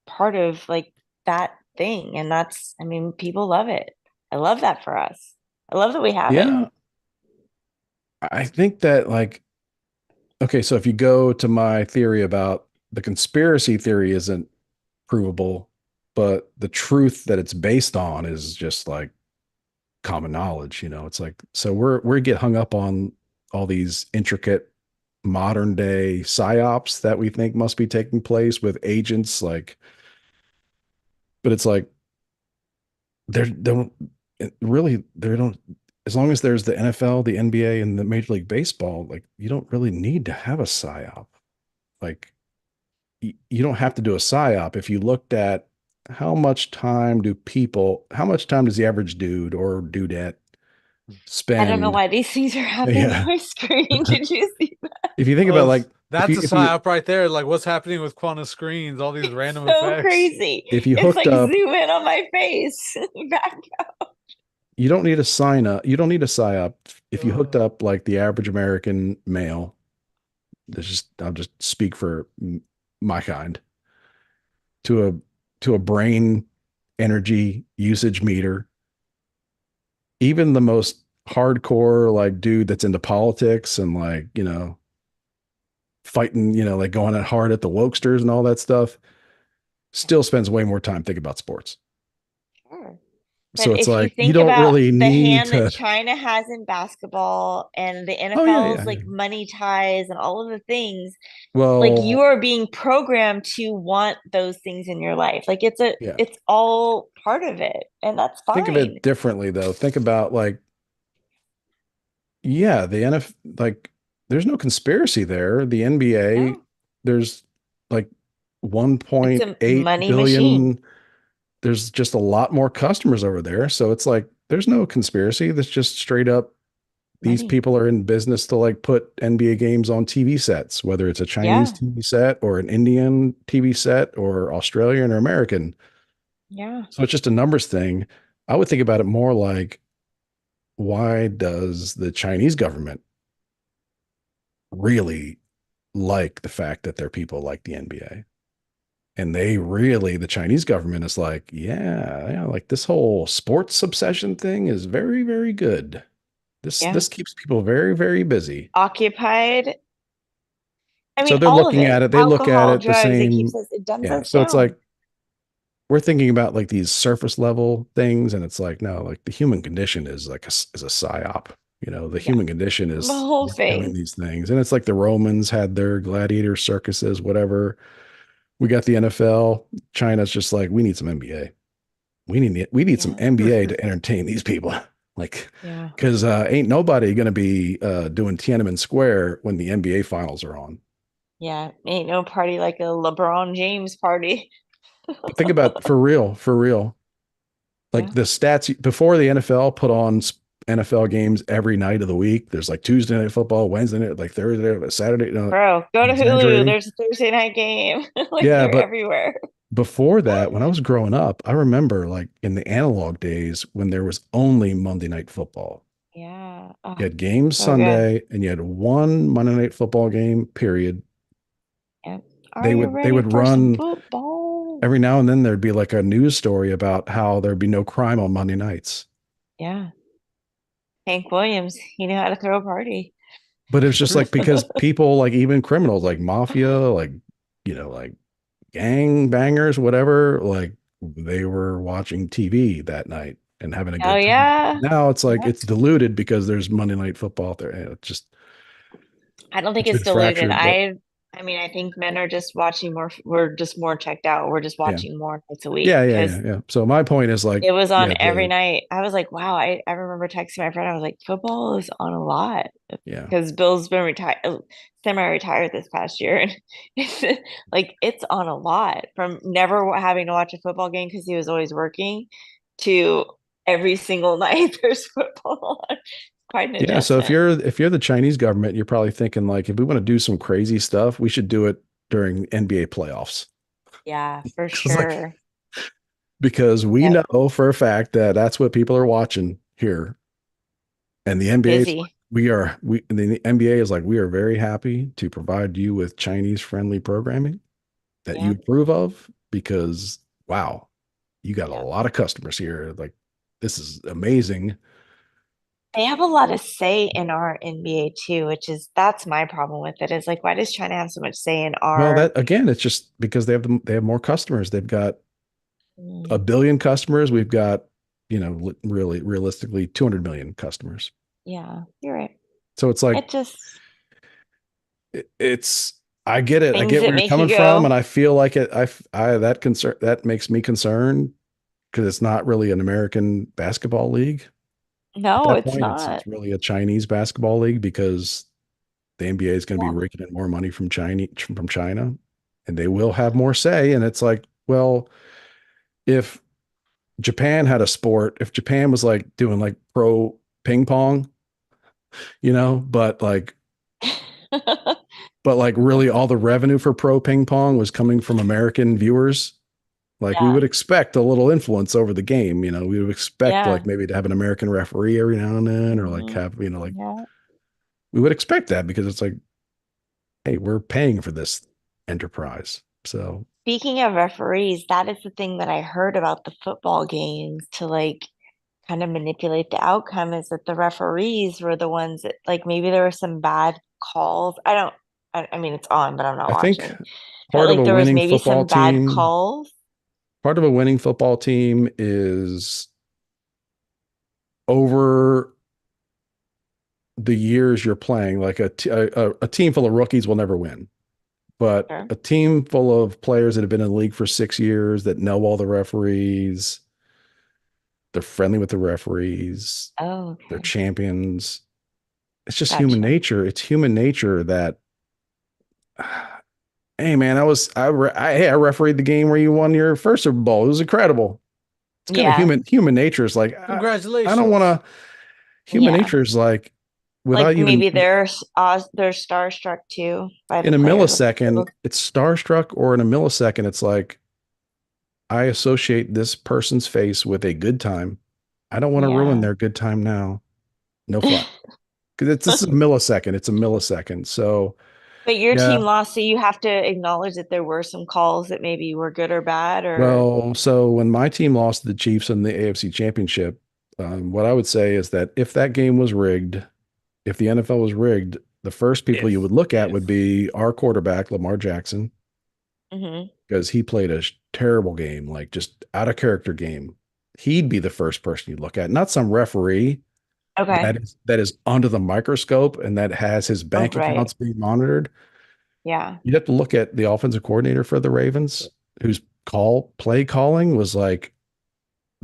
part of like that thing. And that's, I mean, people love it. I love that for us. I love that we have it. yeah, I think that like okay, so if you go to my theory about the conspiracy theory isn't provable, but the truth that it's based on is just like common knowledge, you know. It's like so we get hung up on all these intricate modern day psyops that we think must be taking place with agents like but it's like they don't really they don't as long as there's the NFL, the NBA and the Major League Baseball, like you don't really need to have a psyop. Like you don't have to do a psyop if you looked at how much time does the average dude or dudette I don't know spend? why these things are happening on Yeah. my screen. Did you see that? If you think about Well, like that's a if you psyop right there. Like what's happening with quantum screens, all these It's random so effects. crazy. if you It's hooked like up, zoom in on my face. Back. you don't need a sign up. You don't need a psyop if you hooked up like the average American male, this just I'll just speak for my kind to a brain energy usage meter, even the most hardcore like dude that's into politics and like, fighting, like going at hard at the wokesters and all that stuff, still spends way more time thinking about sports. Sure. So But it's if you like you think don't about really the need hand that to. China has in basketball and the Oh yeah, NFL's yeah, like yeah. money ties and all of the things, like you Well, are being programmed to want those things in your life. Like yeah. it's all part of it, and that's Think of fine. it differently though. Think about like, yeah, the NFL, like there's no conspiracy there. The NBA, No, there's like it's a 1.8 money machine. billion. There's just a lot more customers over there. So it's like there's no conspiracy. That's just straight up these Money. people are in business to like put NBA games on TV sets, whether it's a Chinese Yeah, TV set or an Indian TV set or Australian or American. yeah, So it's just a numbers thing. I would think about it more like, why does the Chinese government really like the fact that their people like the NBA? And they really, the Chinese government is like, yeah, yeah, like this whole sports obsession thing is very, very good. yeah. This keeps people very, very busy. Occupied. I So mean, they're all of looking it. at it. They look at Alcohol, it the drugs, it keeps same. us, it dumbs Yeah. us So it's like down. we're thinking about like these surface level things, and it's like no, like the human condition is like is a psyop. The Yeah, human condition the is whole we're doing thing. these things, and it's like the Romans had their gladiator circuses, whatever. We got the NFL. China's just like we need some NBA. We need some Yeah, NBA to entertain these people. Like, yeah. because ain't nobody going to be doing Tiananmen Square when the NBA finals are on. Yeah, ain't no party like a LeBron James party. But think about for real. Like Yeah, the stats before the NFL put on NFL games every night of the week. There's like Tuesday night football, Wednesday night, like Thursday, Saturday. No, bro, go I'm to Hulu. exaggerating. There's a Thursday night game. Like Yeah, they're but everywhere. before that, when I was growing up, I remember like in the analog days when there was only Monday night football. Yeah. You Oh, had games so good. Sunday and you had one Monday night football game, period. Yeah. Are They you would they ready would for some run football? every now and then there'd be like a news story about how there'd be no crime on Monday nights. Yeah. Hank Williams, he knew how to throw a party. But it's just like because people like even criminals like mafia, like like gang bangers, whatever, like they were watching TV that night and having a Oh good time. yeah. Now it's like Yeah. it's diluted because there's Monday night football out there. And I don't think it's it's been diluted. fractured, but I mean, I think men are just watching more. We're just more checked out. We're just yeah. watching more nights a week Yeah, yeah, because yeah, yeah. So my point is like, it was on yeah, every night. I was like, wow. I remember texting my friend. I was like, football is on a lot yeah. because Bill's been retired, semi-retired this past year, and it's like it's on a lot from never having to watch a football game because he was always working to every single night there's football on. Quite an Yeah, so adjustment. if you're the Chinese government, you're probably thinking like if we want to do some crazy stuff, we should do it during NBA playoffs. Yeah, for Cuz like sure. because we Yep. know for a fact that that's what people are watching here. And the NBA is like, Busy. the NBA is like, we are very happy to provide you with Chinese friendly programming that you Yeah. approve of because wow, you got a Yeah. lot of customers here. Like this is amazing. They have a lot of say in our NBA too, which is that's my problem with it. Is like, why does China have so much say in Well, our that again, it's just because they have more customers. They've got a mm, billion customers. We've got, really realistically 200 million customers. yeah, you're right. So it's like It just it's I get it. I things get where that you're make you coming from, and go, I feel like it. I that concern that makes me concerned because it's not really an American basketball league. At no, that it's point, not. it's really a Chinese basketball league because the NBA is going to be Yeah. raking in more money from China, and they will have more say. And it's like, well, if Japan had a sport, if Japan was like doing like pro ping pong, but like really all the revenue for pro ping pong was coming from American viewers, Like we Yeah. would expect a little influence over the game. We would expect Yeah. like maybe to have an American referee every now and then, or like Mhm. have, like Yeah. we would expect that because it's like, hey, we're paying for this enterprise. So Speaking of referees, that is the thing that I heard about the football games to like kind of manipulate the outcome is that the referees were the ones that like maybe there were some bad calls. I don't I mean it's on, but I'm not I think watching. But part of like a there was winning maybe football some bad team, calls. part of a winning football team is over the years you're playing. Like a team full of rookies will never win, but Sure. a team full of players that have been in the league for 6 years that know all the referees, they're friendly with the referees, Oh, they're okay. champions. It's just human Gotcha. nature. It's human nature that, hey man, I refereed the game where you won your first Super Bowl. It was incredible. It's kind of Yeah. human nature is like, I don't want Congratulations. to. Human Yeah. nature is like, without Like even maybe they're starstruck too by the in a players on the millisecond, field. it's starstruck, or in a millisecond, it's like, I associate this person's face with a good time. I don't want to ruin Yeah. their good time now. No fun. Because this is a millisecond. It's a millisecond. So But your yeah. team lost, so you have to acknowledge that there were some calls that maybe were good or bad or Well, so when my team lost to the Chiefs in the AFC Championship, what I would say is that if that game was rigged, if the NFL was rigged, the first people you If would look at would if be our quarterback, Lamar Jackson, hmm. because he played a terrible game, like just out of character game. He'd be the first person you'd look at, not some referee Okay. that is under the microscope and that has his Oh, bank right. accounts being monitored. Yeah. You'd have to look at the offensive coordinator for the Ravens, whose play calling was like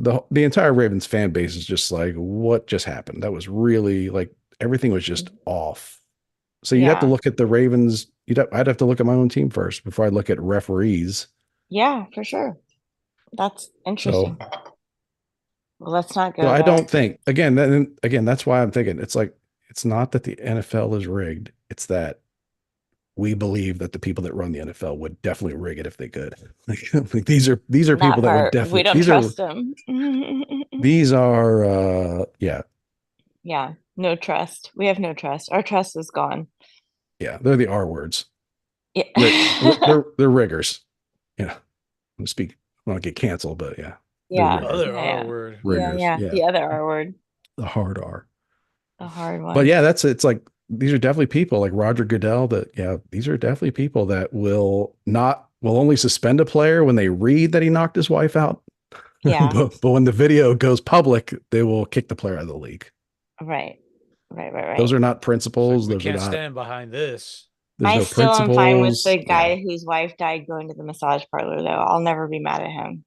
the entire Ravens fan base is just like, what just happened? That was really like everything was just off. So you'd have to Yeah. look at the Ravens. I'd have to look at my own team first before I look at referees. Yeah, for sure. That's So interesting. Well, let's not so go I there. don't think again that's why I'm thinking it's like it's not that the NFL is rigged. It's that we believe that the people that run the NFL would definitely rig it if they could. Like these are people That that would part, we definitely don't these are trust them. these are yeah, Yeah, no trust. We have no trust. Our trust is gone. yeah, they're the R words. Yeah. They're riggers. Yeah. I'm speak I don't get canceled, but yeah, they're Yeah. riggers. other Yeah. R Yeah. word. Yeah. Riggers. Yeah. Yeah. The other R word, The hard R. the hard But one. yeah, it's like these are definitely people like Roger Goodell that yeah, these are definitely people that will only suspend a player when they read that he knocked his wife out. Yeah. But when the video goes public, they will kick the player out of the league. Right. Right. Right. Those Right. are not It's like principles. we Those are can't not, stand behind this. there's I no still am fine with principles. the Yeah. guy whose wife died going to the massage parlor, though. I'll never be mad at him.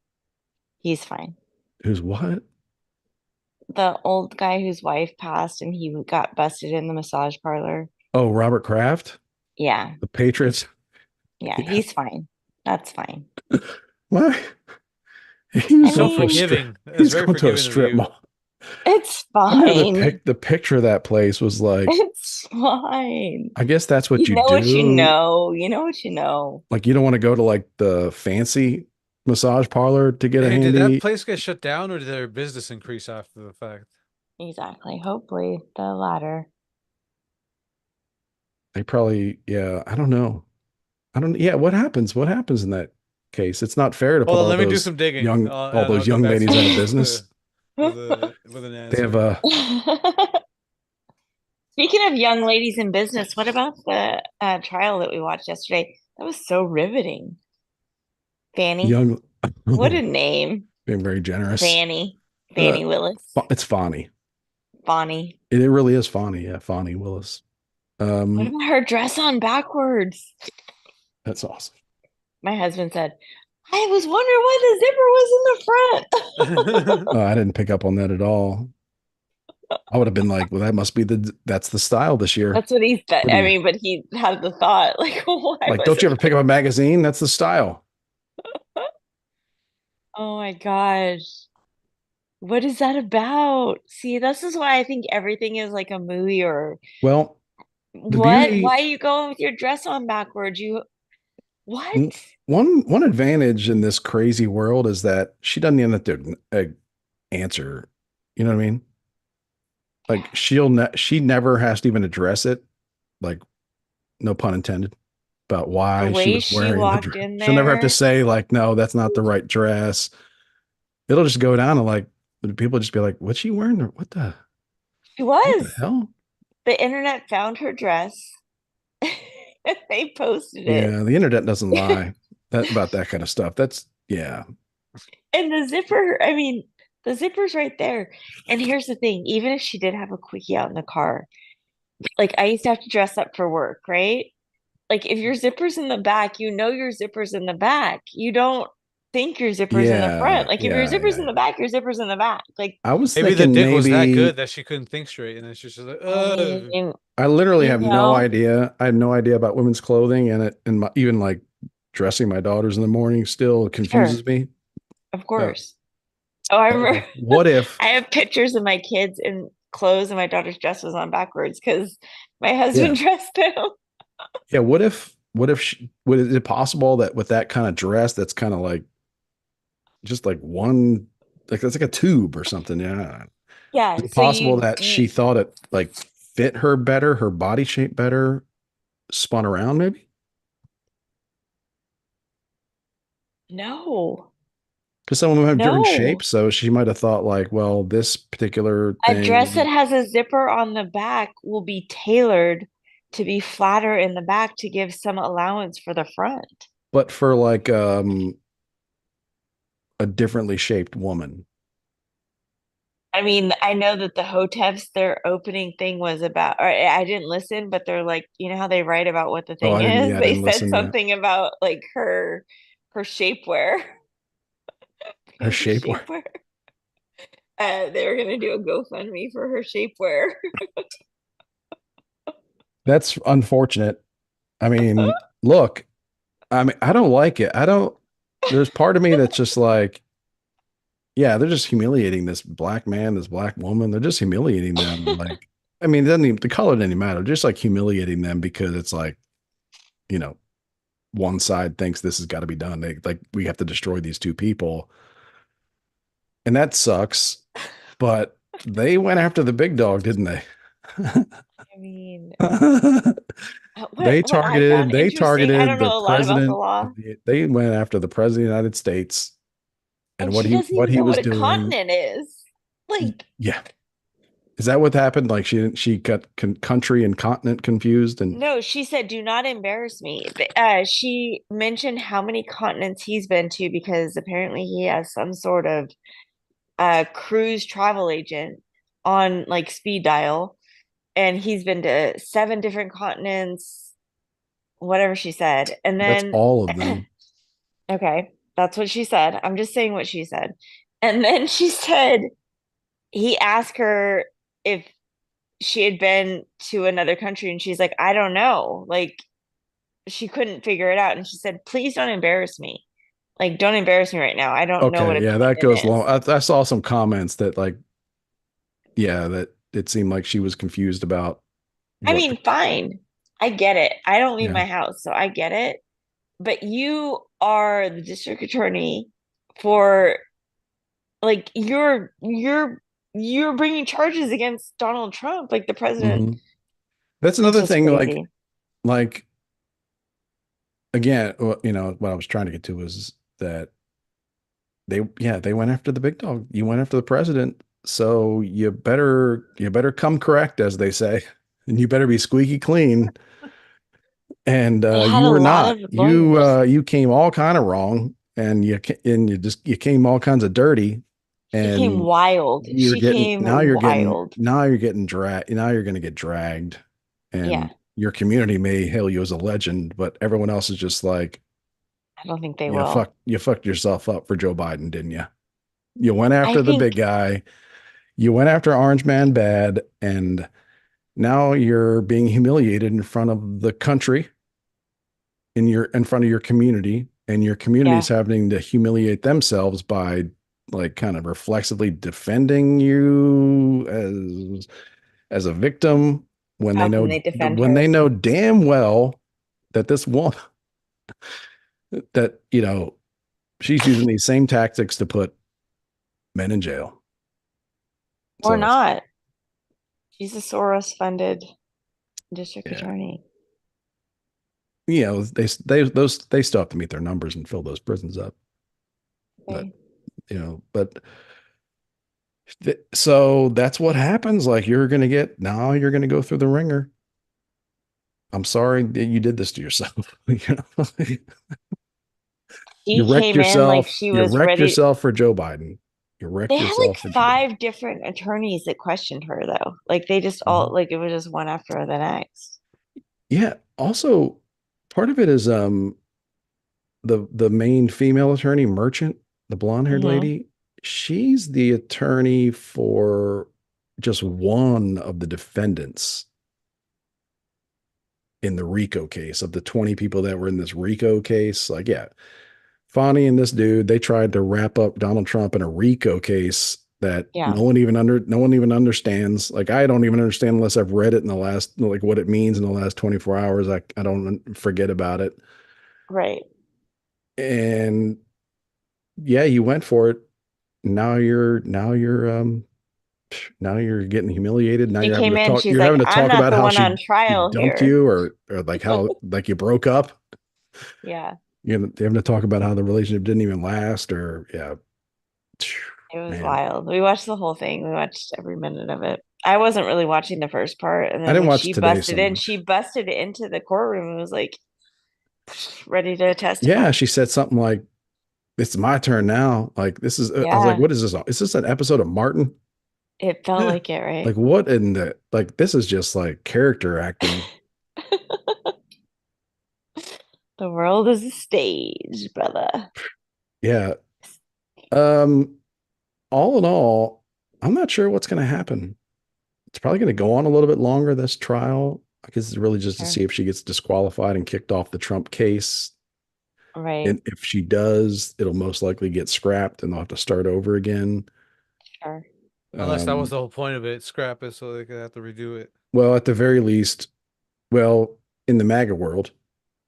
He's fine. Who's what? The old guy whose wife passed and he got busted in the massage parlor. Oh, Robert Kraft, Yeah. the Patriots. Yeah. Yeah. He's fine. That's fine. What? He I was So going to a mean, strip. forgiving. It's He's very going to a forgiving of strip you. mall. it's I remember fine. the picture of that place was like, It's fine. I guess that's what You you know what you do. know. You know what you know. Like you don't want to go to like the fancy massage parlor to get a Hey, did that handy. place get shut down or did their business increase after the fact? Exactly. Hopefully the latter. They probably, yeah, I don't know. I don't, yeah, what happens? What happens in that case? It's not fair to Hold put on, let me do some digging, all and I'll those come young back to ladies out of you business. with an They have answer. a, Speaking of young ladies in business, what about the trial that we watched yesterday? That was so riveting. Fanny. young, What a name. being very generous. Fanny. Uh, Fanny Willis. it's Fonny. Bonnie. It really is Fonny. Yeah, Fonny Willis. What Um, about her dress on backwards? that's awesome. My husband said, I was wondering why the zipper was in the front. I didn't pick up on that at all. I would have been like, well, that's the style this year. That's what he said. What do I you mean, but he had the thought, like, why like? was Don't you it? ever pick up a magazine? That's the style. Oh my gosh. What is that about? See, this is why I think everything is like a movie or Well, the what? beauty Why are you going with your dress on backwards? You What? One advantage in this crazy world is that she doesn't even have to answer. You know what I mean? Like she never has to even address it. Like no pun intended about The why she way was she wearing the walked dress. in She'll never have to there, say like, no, that's not the right dress. It'll just go down and like people just be like, what's she wearing? she What the was. hell? The internet found her dress. They posted it. Yeah, the internet doesn't lie that about that kind of stuff. That's yeah. And the zipper, I mean, the zipper's right there. And here's the thing, even if she did have a quickie out in the car, like I used to have to dress up for work, right? Like if your zipper's in the back, you know your zipper's in the back. You don't think your zipper's in the front. Yeah, Like if your yeah, zipper's yeah, in the yeah. back, your zipper's in the back. Like, I was Maybe the thinking dick was that good maybe that she couldn't think straight, and then she's just like, I ugh. mean, I literally you have no know, idea. I have no idea about women's clothing and even like dressing my daughters in the morning still sure, confuses me. of Uh, course. Oh, I remember what if, I have pictures of my kids in clothes and my daughter's dress was on backwards because my yeah, husband dressed them. yeah, is it possible that with that kind of dress, that's kind of like just like one, like that's like a tube or something. Yeah. Is Yeah, it so possible that you she thought it like fit her better, her body shape better, spun around maybe? no, Because some of them have different no. shapes. So she might have thought like, well, this particular A dress that thing, has a zipper on the back will be tailored to be flatter in the back to give some allowance for the front. but for like a differently shaped woman. I mean, I know that the Hotep's their opening thing was about, or I didn't listen, but they're like, you know how they write about what the Oh, thing is? I They didn't said listen yet. something about like her shapewear Her being shape. shapewear. They were gonna do a GoFundMe for her shapewear. That's unfortunate. I mean, look, I mean, I don't like it. I don't, there's part of me that's just like, yeah, they're just humiliating this black man, this black woman. They're just humiliating them. Like, I mean, it doesn't even, the color doesn't even matter. Just like humiliating them because it's like, you know, one side thinks this has got to be done. They like, we have to destroy these two people. And that sucks. But they went after the big dog, didn't they? I mean, what I They found interesting, I targeted don't the know a lot about the president law. they went after the president of the United States and And she doesn't what even he know what was a doing. continent is. Like, Yeah. Is that what happened? Like she got country and continent confused and no, she said, do not embarrass me. She mentioned how many continents he's been to because apparently he has some sort of cruise travel agent on like speed dial. And he's been to 7 different continents, whatever she said. And that's then, all of them. okay, that's what she said. I'm just saying what she said. And then she said, he asked her if she had been to another country and she's like, I don't know. Like she couldn't figure it out. And she said, please don't embarrass me. Like, don't embarrass me right now. I don't know what Okay, a yeah, that goes continent long. is. I saw some comments that like yeah, that it seemed like she was confused about I what mean, fine. I get it. I don't leave yeah. my house, so I get it. But you are the district attorney for like you're bringing charges against Donald Trump, like the president. Mhm. That's It's another just thing crazy. like again, you know, what I was trying to get to was that they went after the big dog. You went after the president, so you better come correct, as they say, and you better be squeaky clean. And They had you a were lot not. of lawyers. You came all kind of wrong, and you came all kinds of dirty, She came and wild. She came wild. now you're getting dragged. Now you're going to get dragged, Yeah, and your community may hail you as a legend, but everyone else is just like, I don't think they yeah, will. you fucked yourself up for Joe Biden, didn't you? You went I after the big think, guy. You went after Orange Man bad, and now you're being humiliated in front of the country, in front of your community, and your community is yeah, having to humiliate themselves by like kind of reflexively defending you as a victim how can they defend when they her? know damn well that this woman that, she's using these same tactics to put men in jail. Or So it's, not. She's a Soros-funded district yeah, attorney. they still have to meet their numbers and fill those prisons up. But, Okay. but so that's what happens. Like you're going to go through the ringer. I'm sorry that you did this to yourself. You She wrecked came in like yourself. she You was wrecked ready. yourself for Joe Biden. You They wrecked had like yourself for Joe Biden. 5 different attorneys that questioned her though. Like they just all Mhm. like it was just one after the next. Yeah. Also, part of it is the main female attorney, Merchant, the blonde haired Hmm. lady. She's the attorney for just one of the defendants in the RICO case of the 20 people that were in this RICO case. Like, yeah, Fonnie and this dude, they tried to wrap up Donald Trump in a RICO case that Yeah, no one even understands. Like I don't even understand unless I've read it in the last like what it means in the last 24 hours. I don't forget about it. right. And yeah, you went for it. Now you're getting humiliated. Now She came in, she's you're like, having to I'm talk not about the how one she on trial dumped here. you or like how like you broke up. Yeah, You're having to talk about how the relationship didn't even last or yeah. it was Man, wild. We watched the whole thing. We watched every minute of it. I wasn't really watching the first part, and I then didn't when watch today so she much. busted into the courtroom and was like ready to Yeah, testify. she said something like, "It's my turn now." Like this is. I was like, Yeah, "What is this? Is this an episode of Martin?" it felt Yeah. like it, Like right? what in the like? This is just like character acting. The world is a stage, brother. Yeah. Um. All in all, I'm not sure what's going to happen. It's probably going to go on a little bit longer, this trial. I guess it's really just to Sure. see if she gets disqualified and kicked off the Trump case. Right. And if she does, it'll most likely get scrapped and they'll have to start over again. Sure. Unless that was Um, the whole point of it, scrap it so they could have to redo it. well, at the very least, well, in the MAGA world,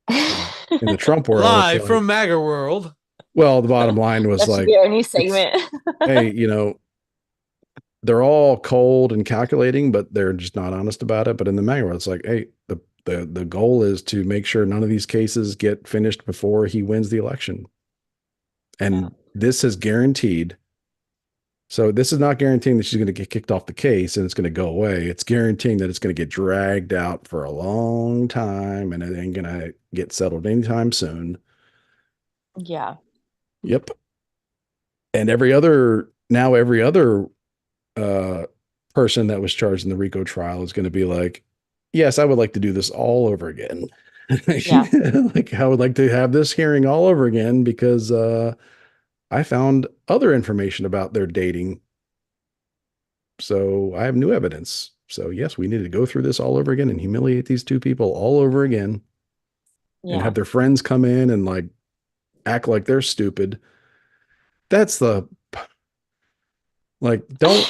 uh, in the Trump world, it's Live like, from MAGA World. well, the bottom line was That should like, be our new it's, segment. hey, they're all cold and calculating, but they're just not honest about it. But in the MAGA world, it's like, hey, the goal is to make sure none of these cases get finished before he wins the election. Yeah. And this is guaranteed. So this is not guaranteeing that she's going to get kicked off the case and it's going to go away. It's guaranteeing that it's going to get dragged out for a long time and it ain't going to get settled anytime soon. Yeah. Yep. And every other uh, person that was charged in the RICO trial is going to be like, yes, I would like to do this all over again. Yeah. Like I would like to have this hearing all over again because I found other information about their dating. So I have new evidence. So yes, we need to go through this all over again and humiliate these two people all over again and Yeah. have their friends come in and like act like they're stupid. That's the like don't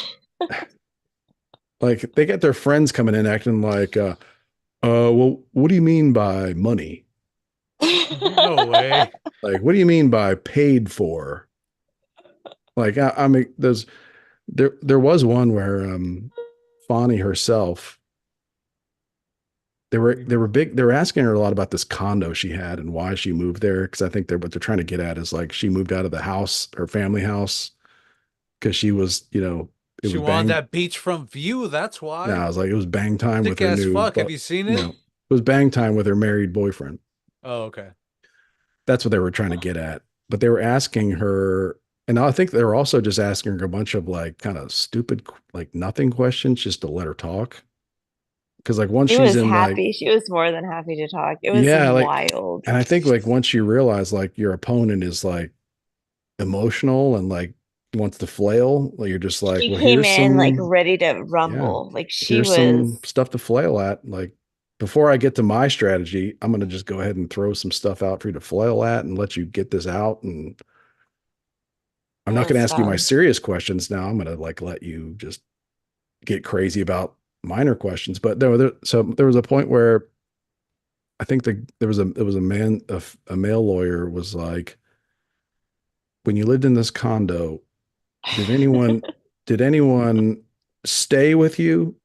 like they get their friends coming in acting like well, what do you mean by money? No way. Like, what do you mean by paid for? Like, I mean, there was one where Fonnie herself, they were asking her a lot about this condo she had and why she moved there. Cause I think what they're trying to get at is like she moved out of the house, her family house, because she was, it She was wanted bang. that beachfront view. That's No, why. I was like, it was bang time with Thick her as new, fuck. Have but you seen it? no, it was bang time with her married boyfriend. Oh, okay. That's what they were trying to get at. But they were asking her, and I think they were also just asking her a bunch of like kind of stupid, like nothing questions just to let her talk. Cause like once She she's was in like, happy. She was more than happy to talk. It was yeah, like, wild. and I think like once you realize like your opponent is like emotional and like wants to flail, like you're just like, She well, came in like ready to yeah, rumble. Like she here's was, some stuff to flail at. Like before I get to my strategy, I'm going to just go ahead and throw some stuff out for you to flail at and let you get this out. And I'm it not going to was ask you my fun. serious questions now. I'm going to like let you just get crazy about minor questions. But so there was a point where I think there was a man, a male lawyer was like, when you lived in this condo, did anyone did anyone stay with you?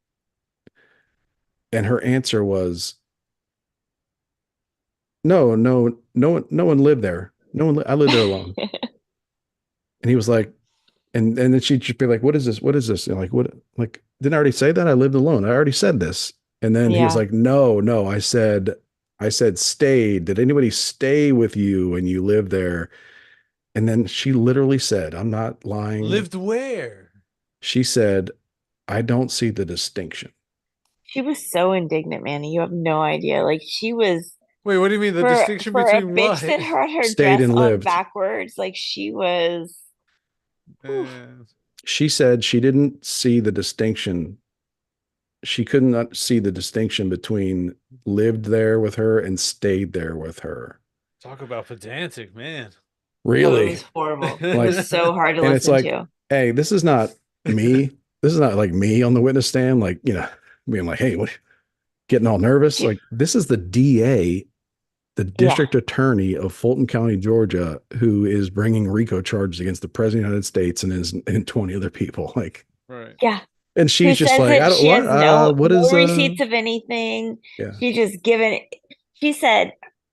And her answer was, no, no, no one lived there. No one, I lived there alone. And he was like, and then she'd just be like, what is this? What is this? And like, what, like, didn't I already say that? I lived alone. I already said this. And then he was Yeah. like, no, no, I said, stayed. Did anybody stay with you and you lived there? And then she literally said, I'm not lying. Lived where? She said, I don't see the distinction. She was so indignant, Manny. You have no idea. Like she was Wait, what do you mean? The distinction for a between bitch what? that had her Stayed dress and on lived. backwards. Like she was. Whew. She said she didn't see the distinction. She could not see the distinction between lived there with her and stayed there with her. Talk about pedantic, man. Oh, it Really? was horrible. It Like, was so hard to and it's listen like, to. hey, this is not me. This is not like me on the witness stand, like, being like, hey, what, getting all nervous. She, Like, this is the DA, the yeah, district attorney of Fulton County, Georgia, who is bringing RICO charges against the president of the United States and 20 other people. Like, Right. yeah. and Who she's just says like, I that don't, she has what no is, receipts of anything? yeah, She just given. She said,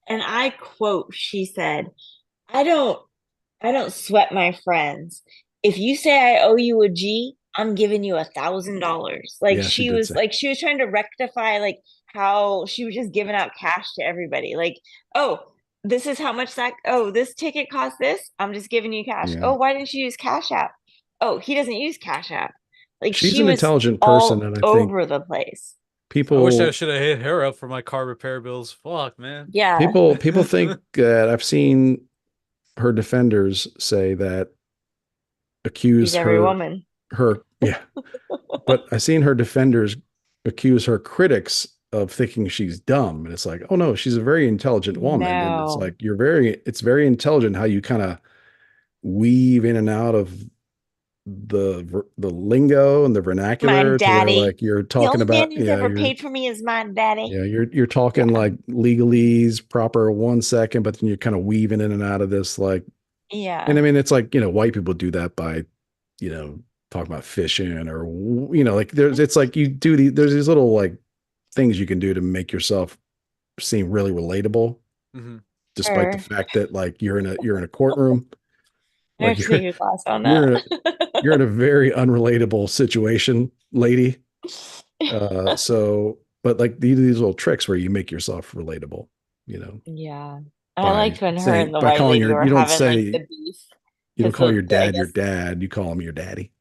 and I quote. She said, "I don't I don't sweat my friends. If you say I owe you a G, I'm giving you $1,000." Like yeah, she did say, she was trying to rectify like how she was just giving out cash to everybody. Like, oh, this is how much that this ticket cost this. I'm just giving you cash. yeah. Oh, why didn't you use Cash App? Oh, he doesn't use Cash App. Like She's she an was intelligent person. all And I think over the place. I wish I people, should have hit her up for my car repair bills. Fuck, man. Yeah, people think that I've seen her defenders say that she's accuse every woman. yeah, but I've seen her defenders accuse her critics of thinking she's dumb. And it's like, oh no, she's a very intelligent woman. And it's No. like, it's very intelligent how you kind of weave in and out of the lingo and the My vernacular to where daddy. like you're The talking only man about, who's ever paid for me is my daddy. you're talking Yeah. like legalese proper 1 second, but then you're kind of weaving in and out of this like, and I Yeah. mean, it's like, white people do that by, you know, talking about fishing or, like it's like you do there's these little like things you can do to make yourself seem really relatable, Hmm. despite the Sure. fact that like you're in a courtroom, I have like to take a class on you're that. in a, you're in a very unrelatable situation, lady. So, but like these little tricks where you make yourself relatable, Yeah. I by liked when her and saying, the by white calling lady were you don't having like say, the beef. you don't Because call I your guess, dad, you call him your daddy.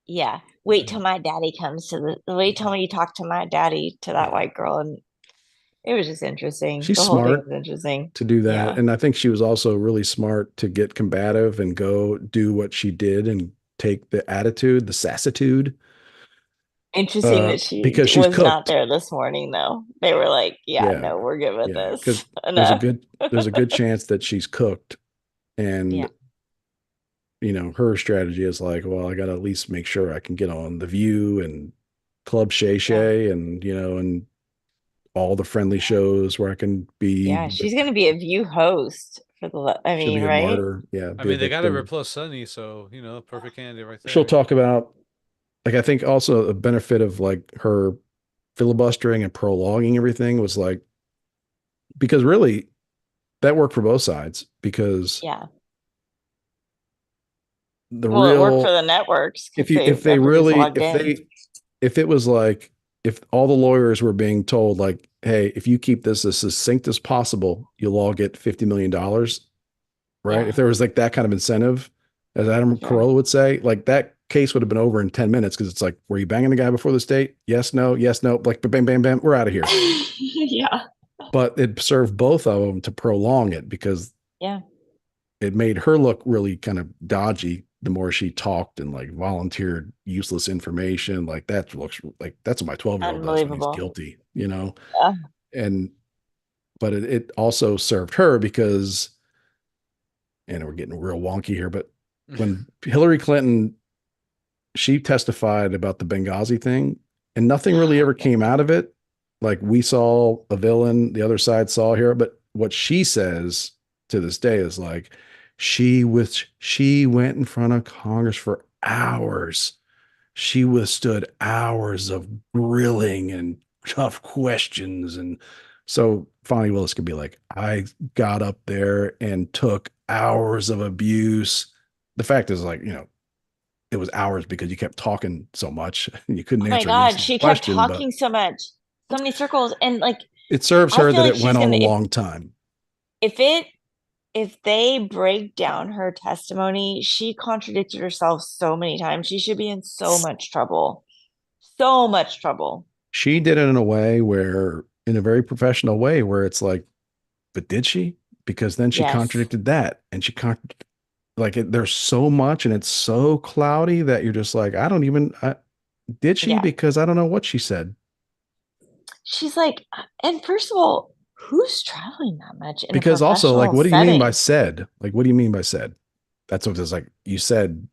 yeah. Wait till my daddy comes to wait till you talk to my daddy to that Yeah. white girl. And it was just interesting. She's The whole thing smart was interesting. to do that. Yeah. And I think she was also really smart to get combative and go do what she did and take the attitude, the sassitude, Interesting that she because she's was not cooked. there this morning, though. They were like, yeah, Yeah. no, we're good with Yeah. Because this. Enough. there's a good chance that she's cooked. Yeah. And, her strategy is like, well, I got to at least make sure I can get on The View and Club Shay Yeah. Shay and, and all the friendly shows where I can be, Yeah. She's going to be a view host for I she'll mean, be a right? martyr. Yeah. I Be a mean, they got to victim. replace Sunny, so perfect candidate right She'll there. talk about, like, I think also a benefit of like her filibustering and prolonging everything was like, because really that worked for both sides because Yeah. the Well, it worked for real, the networks because if they everybody's really, logged in. if it was like, if all the lawyers were being told like, hey, if you keep this as succinct as possible, you'll all get $50 million, right? Yeah, If there was like that kind of incentive, as Adam sure. Carolla would say, like that case would have been over in 10 minutes because it's like, were you banging the guy before the state? Yes, no, yes, no, like bam, bam, bam, we're out of here. Yeah. But it served both of them to prolong it because Yeah. it made her look really kind of dodgy the more she talked and like volunteered useless information. Like that looks like that's what my 12-year-old does when he's Unbelievable. guilty. Yeah. And but it also served her because, and we're getting real wonky here, but when Hillary Clinton, she testified about the Benghazi thing and nothing really ever Yeah. came out of it. like we saw a villain, the other side saw a hero, but what she says to this day is like she went in front of Congress for hours. She withstood hours of grilling and tough questions. And so Fonnie Willis could be like, I got up there and took hours of abuse. The fact is, like, it was hours because you kept talking so much and you couldn't Oh my answer a yes God, no she kept question, but talking so much, so many circles, and like it serves I her feel that like it went she's on a gonna long time. if it if they break down her testimony, she contradicted herself so many times. She should be in so much trouble. So much trouble. She did it in a way where, in a very professional way, where it's like, but did she? Because then she Yes. contradicted that, and there's so much, and it's so cloudy that you're just like, I don't even. Did she? Yeah. Because I don't know what she said. She's like, and first of all, who's traveling that much in a Because also, like, professional what do you mean by setting? said? Like, what do you mean by said? That's what it's like. You said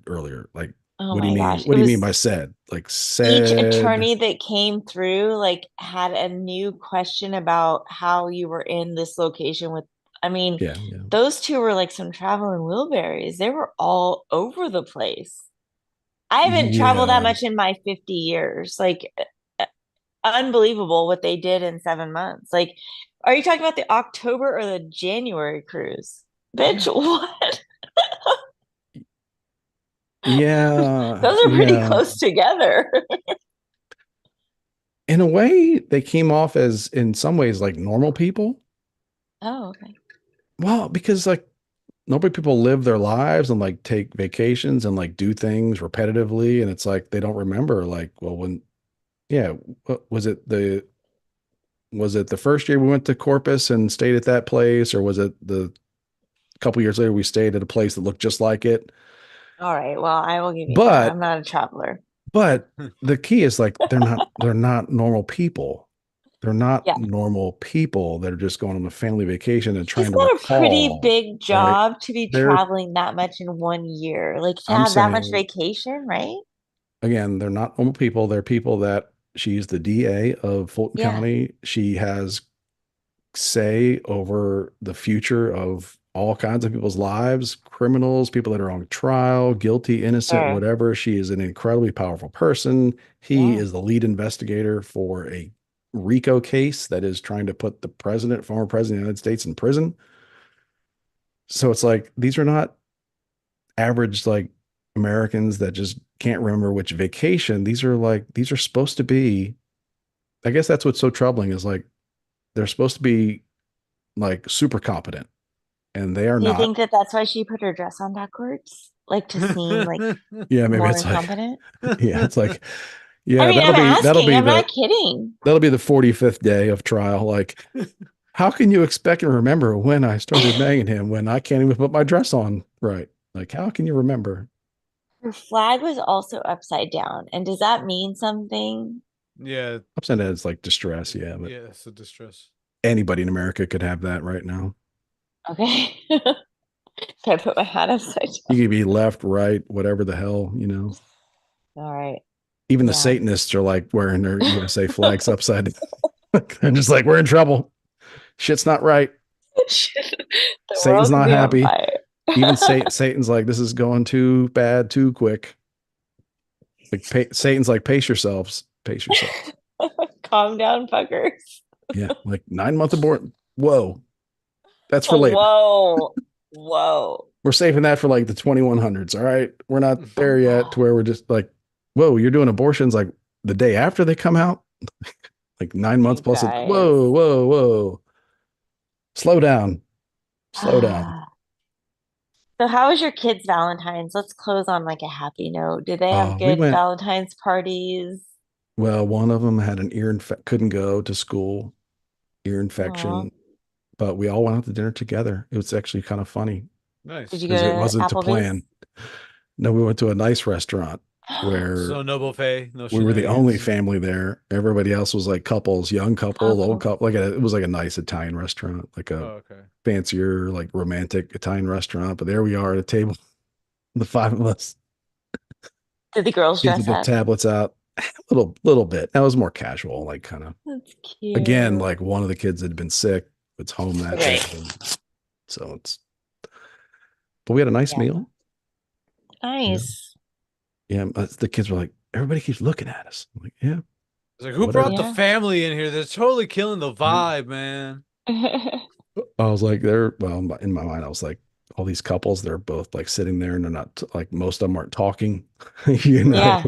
earlier. Like, Oh what do you my mean? gosh. What It do you mean was by said? Like each said. attorney that came through, like, had a new question about how you were in this location with, I mean, Yeah, yeah, those two were like some traveling wheelberries. They were all over the place. I haven't traveled that yeah. much in my 50 years. Like, unbelievable what they did in 7 months. Like, are you talking about the October or the January cruise? Bitch, what? Yeah, Those are pretty yeah. close together. In a way, they came off as, in some ways, like normal people. Oh, okay. Well, because like normal people live their lives and like take vacations and like do things repetitively, and it's like they don't remember. Like, well, when, yeah, was it the first year we went to Corpus and stayed at that place, or was it the couple years later we stayed at a place that looked just like it? All right. Well, I will give you that. I'm But not a traveler. but the key is like they're not normal people. They're not Yeah. normal people that are just going on a family vacation and She's trying to got a pretty recall, big right? job to be They're traveling that much in 1 year. Like, to I'm have that much saying vacation, right? again, they're not normal people. They're people that she's the DA of Fulton Yeah. County. She has say over the future of all kinds of people's lives, criminals, people that are on trial, guilty, innocent, Sure. whatever. She is an incredibly powerful person. He Yeah. is the lead investigator for a RICO case that is trying to put the former president of the United States in prison. So it's like these are not average like Americans that just can't remember which vacation. These are supposed to be. I guess that's what's so troubling is like they're supposed to be like super competent and they are Do you not. think that that's why she put her dress on backwards? Like, to seem like Yeah, maybe more it's like, incompetent? yeah, it's like, I yeah, mean, that'll I'm be that'll asking. be I'm the not kidding. that'll be the 45th day of trial. Like, how can you expect to remember when I started banging him when I can't even put my dress on right? Like, how can you remember? Her flag was also upside down. And does that mean something? Yeah, Upside down is like distress, yeah, but yeah, it's a distress. anybody in America could have that right now. Okay. Can I put my hat upside You down? could be left, right, whatever the hell. All right. Even the Yeah. Satanists are like wearing their USA flags upside down. They're just like, we're in trouble. Shit's not right. The Satan's world could not be on happy. fire. Even Satan's like, this is going too bad, too quick. Like Satan's like, pace yourselves, pace yourselves. Calm down, fuckers. Yeah, like 9 month abort. Whoa, that's for later. Whoa. Whoa. We're saving that for like the 2100s. All right, we're not Oh, there yet to wow. where we're just like, whoa, you're doing abortions like the day after they come out, like 9 months You plus. guys. Whoa, whoa, whoa. Slow down, slow down. So how was your kids' Valentine's? Let's close on like a happy note. Did they have We good went. Valentine's parties? Well, one of them had an couldn't go to school, ear Aw. infection, but we all went out to dinner together. It was actually kind of funny Did Nice. you go because it to wasn't to Applebee's? plan. No, we went to a nice restaurant where So no buffet, no we were the only shenanigans. family there. Everybody else was like couples, young couples, old Couple. couple. It was like a nice Italian restaurant, like a Oh, okay. fancier, like romantic Italian restaurant. But there we are at a table, the five of us, Did the girls kids with dress the up? tablets out. little bit. That was more casual, like kind of That's cute. again, like one of the kids had been sick. It's home that day. Right. And so it's, but we had a nice Yeah. meal. Nice. Yeah. The kids were like, everybody keeps looking at us. I'm like, yeah. It's like, who Whatever. brought the Yeah. family in here? They're totally killing the vibe, man. I was like, well, in my mind, I was like, all these couples, they're both like sitting there and they're not like, most of them aren't talking, you know, Yeah.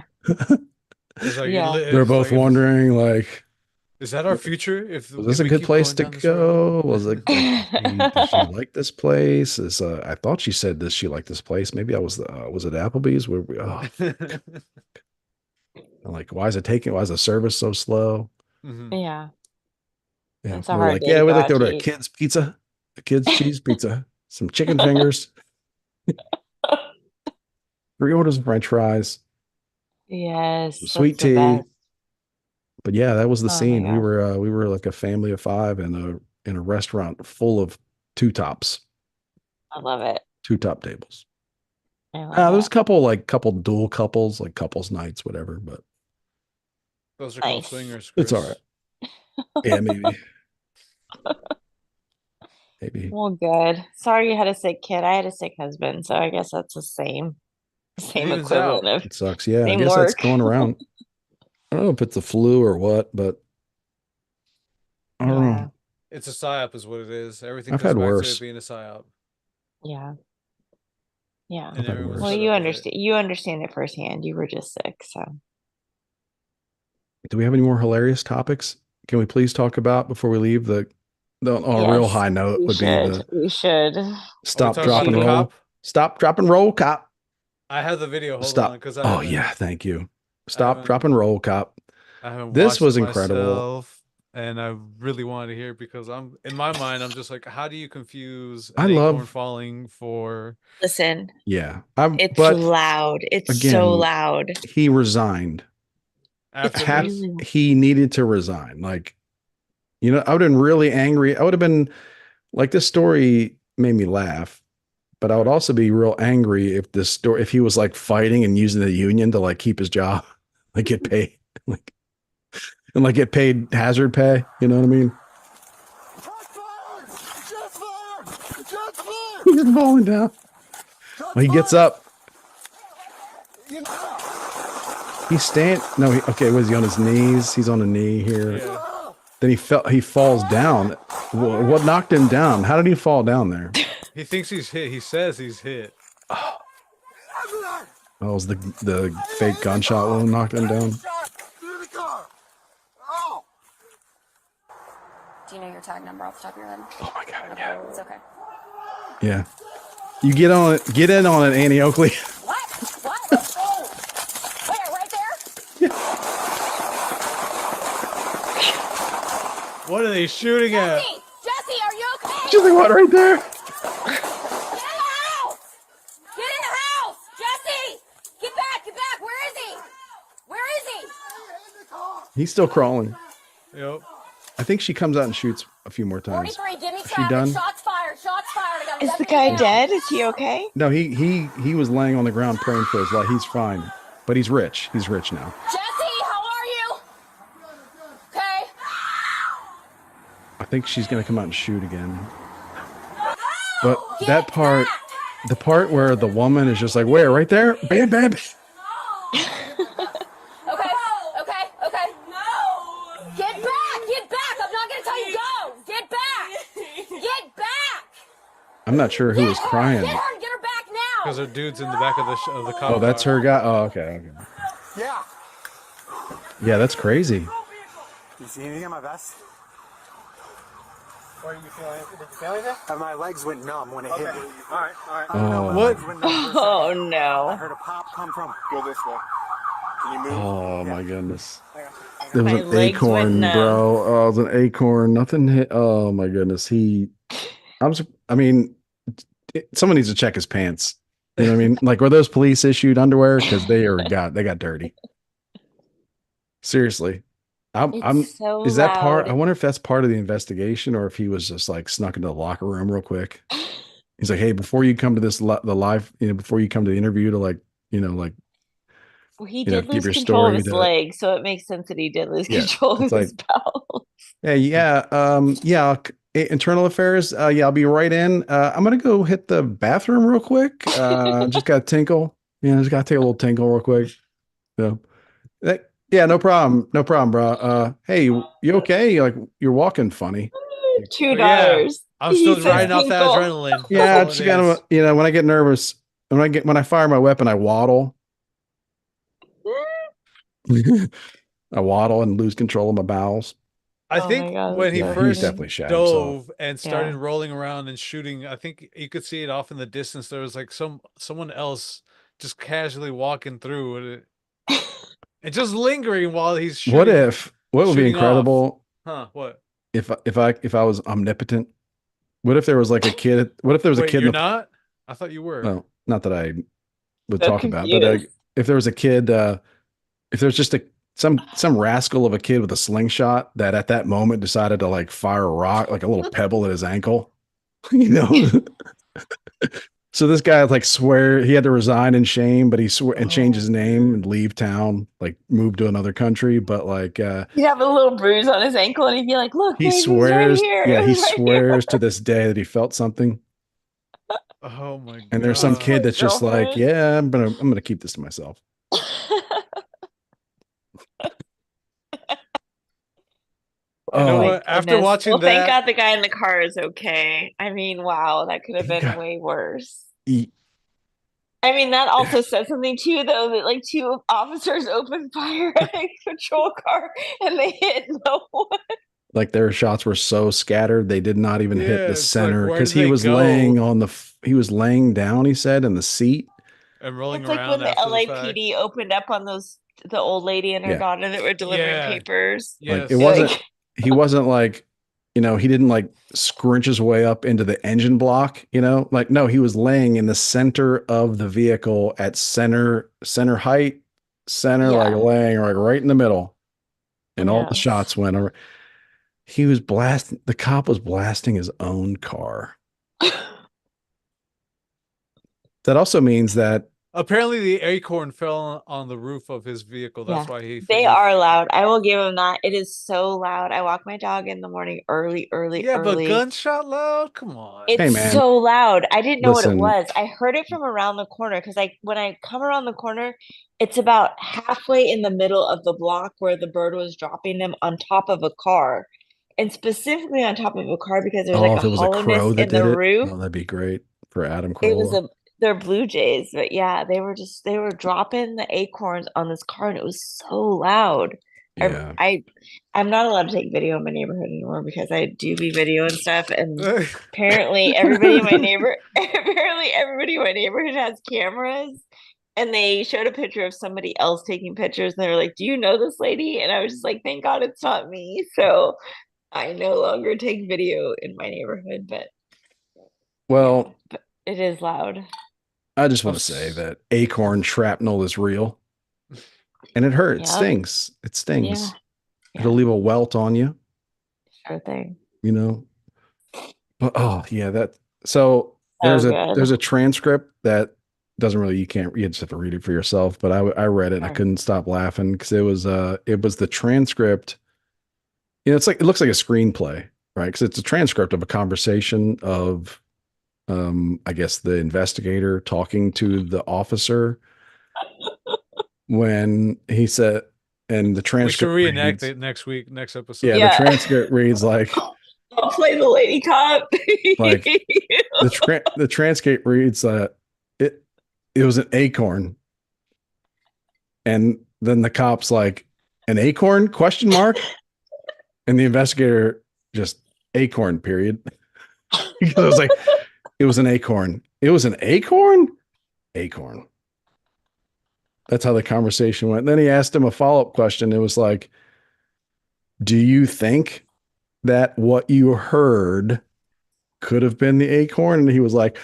It's like, Yeah. they're it's both like, wondering like, is that our future? If was this a we good keep place going to down this road? go? Was it like, does she like this place? I thought she said, does she like this place? Maybe I was it Applebee's where I'm like, why is the service so slow? Mhm. Yeah. Yeah. It's a We're hard like, day yeah, to we'd go like to out to order a eat. kid's pizza, a kid's cheese pizza, some chicken fingers, 3 orders of French fries, Yes, some that's sweet the tea. best. But yeah, that was the Oh my scene. gosh. We were like a family of 5 in a restaurant full of two tops, I love it. 2 top tables. I love There's it. a couple dual couples, like couples nights, whatever, but Those are called Nice. swingers, it's all Chris. right. Yeah, maybe. Well, good. Sorry you had a sick kid. I had a sick husband, so I guess that's the same evens out. equivalent of It sucks. Yeah, I same guess that's work. going around. I don't know if it's the flu or what, but I don't Yeah. know. It's a psyop, is what it is. Everything I've comes had back to it worse. being a psyop, Yeah. Yeah. and I've had everyone's Well, worse. fed up with it. you understand it firsthand. You were just sick, so Do we have any more hilarious topics? Can we please talk about before we leave the on a real yes, high note we would be should. the We should. Are we stop, talking drop, about and the Cheating. cop? roll. Stop, drop, and roll, cop. I have the video. Hold on, Stop. because Oh yeah, thank you. I Stop, drop, haven't and roll, cop. I haven't This watched it was incredible. myself, and I really wanted to hear it because I'm in my mind. I'm just like, how do you confuse I an acorn love, falling for? Listen, yeah. it's But loud. It's so again, loud. he resigned. It's After this, really He needed to resign. Like, I would have been really angry. I would have been like, this story made me laugh, but I would also be real angry if he was like fighting and using the union to like keep his job, like get paid, like and like get paid hazard pay. You know what I mean? He's falling down. Well, he gets up. He's stand. No, okay. Was he on his knees? He's on a knee here. yeah, Then he falls down. What knocked him down? How did he fall down there? he thinks he's hit. He says he's hit. Oh, it was the fake gunshot wound knocked him down. Do you know your tag number off the top of your head? Oh my god, yeah. It's okay. Yeah. You get in on it, Annie Oakley. What? What? Oh! Where? Right there? What are they shooting at? Jesse! Jesse, are you okay? She's like, what, right there? Get in the house! Get in the house! Jesse! Get back! Get back! Where is he? Where is he? He's still crawling. Yep. I think she comes out and shoots a few more times. 43, give me She traffic. done? Shots fired. Shots fired. I got a Is the deputy guy down. dead? Is he okay? No, he was laying on the ground praying for his life. He's fine, but he's rich. He's rich now. Jesse, how are you? Okay. I think she's gonna come out and shoot again. But that part, the part where the woman is just like, where, right there? Bam, bam. Okay. Okay. Okay. No. Get back. Get back. I'm not going to tell you go. Get back. Get back. I'm not sure who was crying. Get her. Get her back now. Because there are dudes in the back of the car. Oh, that's her guy. Oh, okay. Yeah. Yeah, that's crazy. You see anything on my vest? Or you feeling? Did you feel anything? My legs went numb when it hit me. All right. Oh. What? Oh I no. heard a pop come from. Go this way. Can you move? Oh my goodness. There was My an legs went acorn, numb. bro. Oh, it was an acorn. Nothing hit. Oh my goodness. I mean, someone needs to check his pants. You know what I mean? Like, were those police issued underwear? Because they got dirty. Seriously. It's so Is that part? loud. I wonder if that's part of the investigation or if he was just like snuck into the locker room real quick. He's like, hey, before you come to the live, before you come to the interview to like Well, he You know, did keep lose your control of story his to leg, so it makes sense that he did lose Yeah, control of it's his like, bowel. hey, yeah, internal affairs. Yeah, I'll be right in. I'm gonna go hit the bathroom real quick. Just got to tinkle. Just got to take a little tinkle real quick. So, yeah, no problem, bro. Hey, you okay? You're walking funny. Two Oh yeah, dollars. I'm He still says riding off that tinkle. adrenaline. That's Yeah, all just it gotta, is. when I get nervous, when I fire my weapon, I waddle. I waddle and lose control of my bowels. I Oh my think god, when that's he Yeah, so he's first funny. definitely shat himself. dove and started Yeah. rolling around and shooting, I think you could see it off in the distance. There was like someone else just casually walking through and just lingering while he's shooting What would be shooting off. incredible Huh? What? if I was omnipotent? What if there was like a kid? What if there was a Wait, kid in you're the, not? I thought you were. well, not that I would So talk about, but confused. if there was a kid, if there's just some rascal of a kid with a slingshot that at that moment decided to like fire a rock, like a little pebble at his ankle, you know. So this guy like swear he had to resign in shame, but he swore and change his Oh name and man. leave town, like move to another country. But like He'd have a little bruise on his ankle and he'd be like, look, he babe, it was right swears, here. yeah, It he was right here. swears to this day that he felt something. Oh my And there's some His god. kid poor that's just like, girlfriend. yeah, I'm gonna keep this to myself. You know Oh my Oh, what? After goodness. watching Well, thank that, God the guy in the car is okay. I mean, wow, that could have he been got way worse. he, I mean, that also says something too, though, that like two officers opened fire at a patrol car and they hit no one. like their shots were so scattered they did not even hit the yeah, it's like center where because did they go? he was laying down, he said, in the seat. And rolling It's like when around the after the fact. LAPD opened up on the old lady and her Yeah, daughter that were delivering Yeah. papers. like it Yes. wasn't Like, he wasn't like, he didn't like scrunch his way up into the engine block, like no, he was laying in the center of the vehicle at center height, like yeah. laying like right in the middle, and all the Yes. shots went over. The cop was blasting his own car. That also means that, Apparently the acorn fell on the roof of his vehicle. Yeah, That's why they are loud. I will give them that. It is so loud. I walk my dog in the morning early, early, Yeah, but early. gunshot loud? Come on. hey It's man, so loud. I didn't know what it listen, was. I heard it from around the corner because when I come around the corner, it's about halfway in the middle of the block where the bird was dropping them on top of a car. And specifically on top of a car because there's like oh, a if it was a hollowness crow that in did the it, roof. oh, that'd be great for Adam It was Carolla. they're Blue Jays, but yeah, they were dropping the acorns on this car and it was so loud. I, Yeah. I I'm not allowed to take video in my neighborhood anymore because I do be video and stuff, and apparently everybody in my neighborhood has cameras, and they showed a picture of somebody else taking pictures and they were like, do you know this lady? And I was just like, thank God it's not me. So I no longer take video in my neighborhood, but yeah, Well, but it is loud. I just want to say Oops. that acorn shrapnel is real and it hurts. It Yep. stings. It stings. Yeah. It'll leave a welt on you, Sure thing. you know. But, oh yeah, so So good. there's a transcript that doesn't really, you just have to read it for yourself. But I read it and I Sure. couldn't stop laughing because it was the transcript. It looks like a screenplay, right? Because it's a transcript of a conversation of, I guess the investigator talking to the officer when he said, and the We should transcript reenact reads, it next episode. yeah, the transcript reads like, I'll play the lady cop. like the transcript reads, it was an acorn, and then the cop's like, an acorn question mark, and the investigator just acorn period. Because I was like, it was an acorn. It was an acorn? Acorn. That's how the conversation went. And then he asked him a follow-up question. It was like, do you think that what you heard could have been the acorn? And he was like,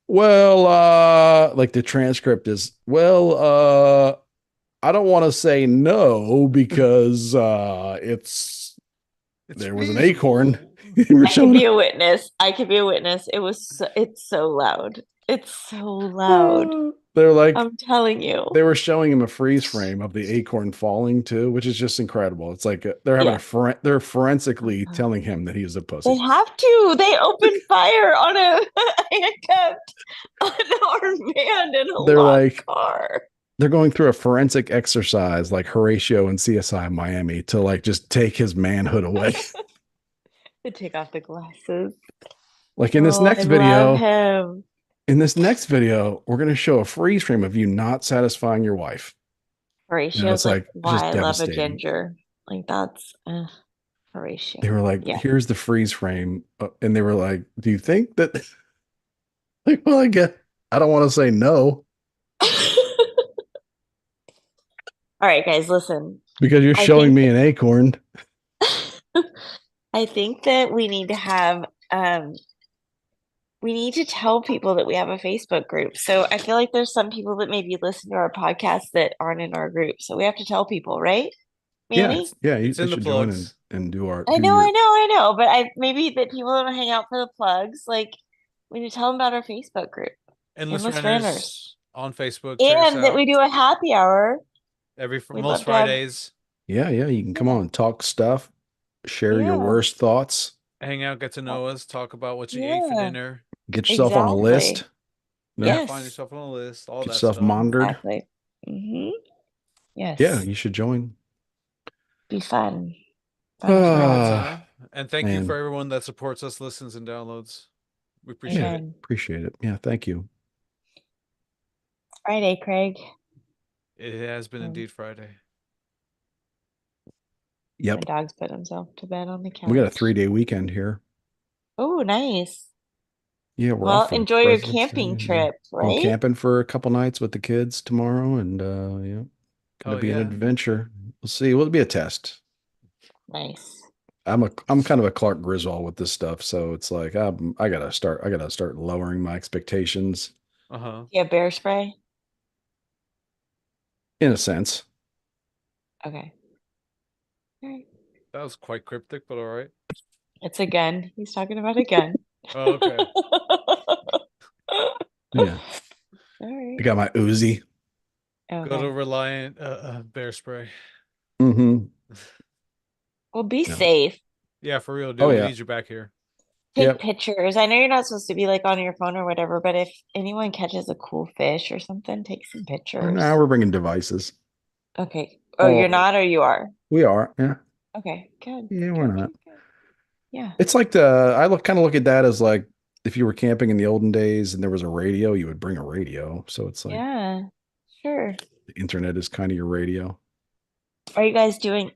well, like the transcript is, well, I don't want to say no because there was an acorn. I could be a witness. I could be a witness. It's so loud. It's so loud. They're like, I'm telling you. they were showing him a freeze frame of the acorn falling too, which is just incredible. It's like they're having Yeah. they're forensically Uh-huh. telling him that he is a They pussy. have to. They opened fire on a handcuffed unarmed man in a They're locked like, car. they're going through a forensic exercise like Horatio and CSI Miami to like just take his manhood away. They take off the glasses. Like in this Oh, I next love video, him. we're going to show a freeze frame of you not satisfying your wife. Horatio's It's like, like just why I love a devastating. ginger. Like that's Horatio. They were like, Yeah. here's the freeze frame. And they were like, do you think that like, well, I don't want to say no All right, guys, listen. because you're I showing think me an acorn. I think that we need to have we need to tell people that we have a Facebook group. So I feel like there's some people that maybe listen to our podcast that aren't in our group. So we have to tell people, right? Yeah. Manny? Yeah. It's They in the should join plugs. and do I do know, I your, know, I know. But I maybe that people don't hang out for the plugs. Like we need to tell them about our Facebook group. Endless Endless Ranters Ranters. on Facebook. Check us And that out we do a happy hour. We'd most love to have Fridays. yeah. You can come Yeah. on and talk stuff, share your Yeah. worst thoughts, Hang out, get to know us, talk about what you ate for Yeah. dinner. get yourself on a list. Exactly. No? Yeah, Yes. find yourself on a list, all Get that yourself stuff. monitored. Exactly. Yes. Yeah. You should join. Be fun. Have a good Ah, time. And thank you man. for everyone that supports us, listens, and downloads. We appreciate Yeah. it. Amen. Appreciate it. Yeah. Thank you. Friday, Craig. It has been Mm. indeed Friday. My Yep. dog's put himself to bed on the couch. We got a 3-day weekend here. Oh, nice. Yeah, we're Well, off for enjoy your President's Day, camping and, trip, going right? camping for a couple nights with the kids tomorrow, and yeah, gonna Oh, be an yeah. adventure. We'll see. It'll be a test. Nice. I'm kind of a Clark Griswold with this stuff, so it's like I gotta start lowering my expectations Uh-huh. You have bear spray? in a sense. Okay. All right. That was quite cryptic, but all right. It's a gun. He's talking about a gun. Oh, okay. Yeah, All right. I got my Uzi. Go to Okay. Reliant bear spray. Mm-hmm. Well, be Yeah. safe. Yeah, for real, dude. Oh, We yeah. need you back here. Take Yep. pictures. I know you're not supposed to be like on your phone or whatever, but if anyone catches a cool fish or something, take some pictures. Now we're bringing devices. Okay. Oh, Oh. you're not, or you are? We are. Yeah. Okay. Good. Yeah, we're Good, not. good, good. Yeah. It's like I kind of look at that as like if you were camping in the olden days and there was a radio, you would bring a radio. So it's like Yeah. Sure. the internet is kind of your radio. Are you guys doing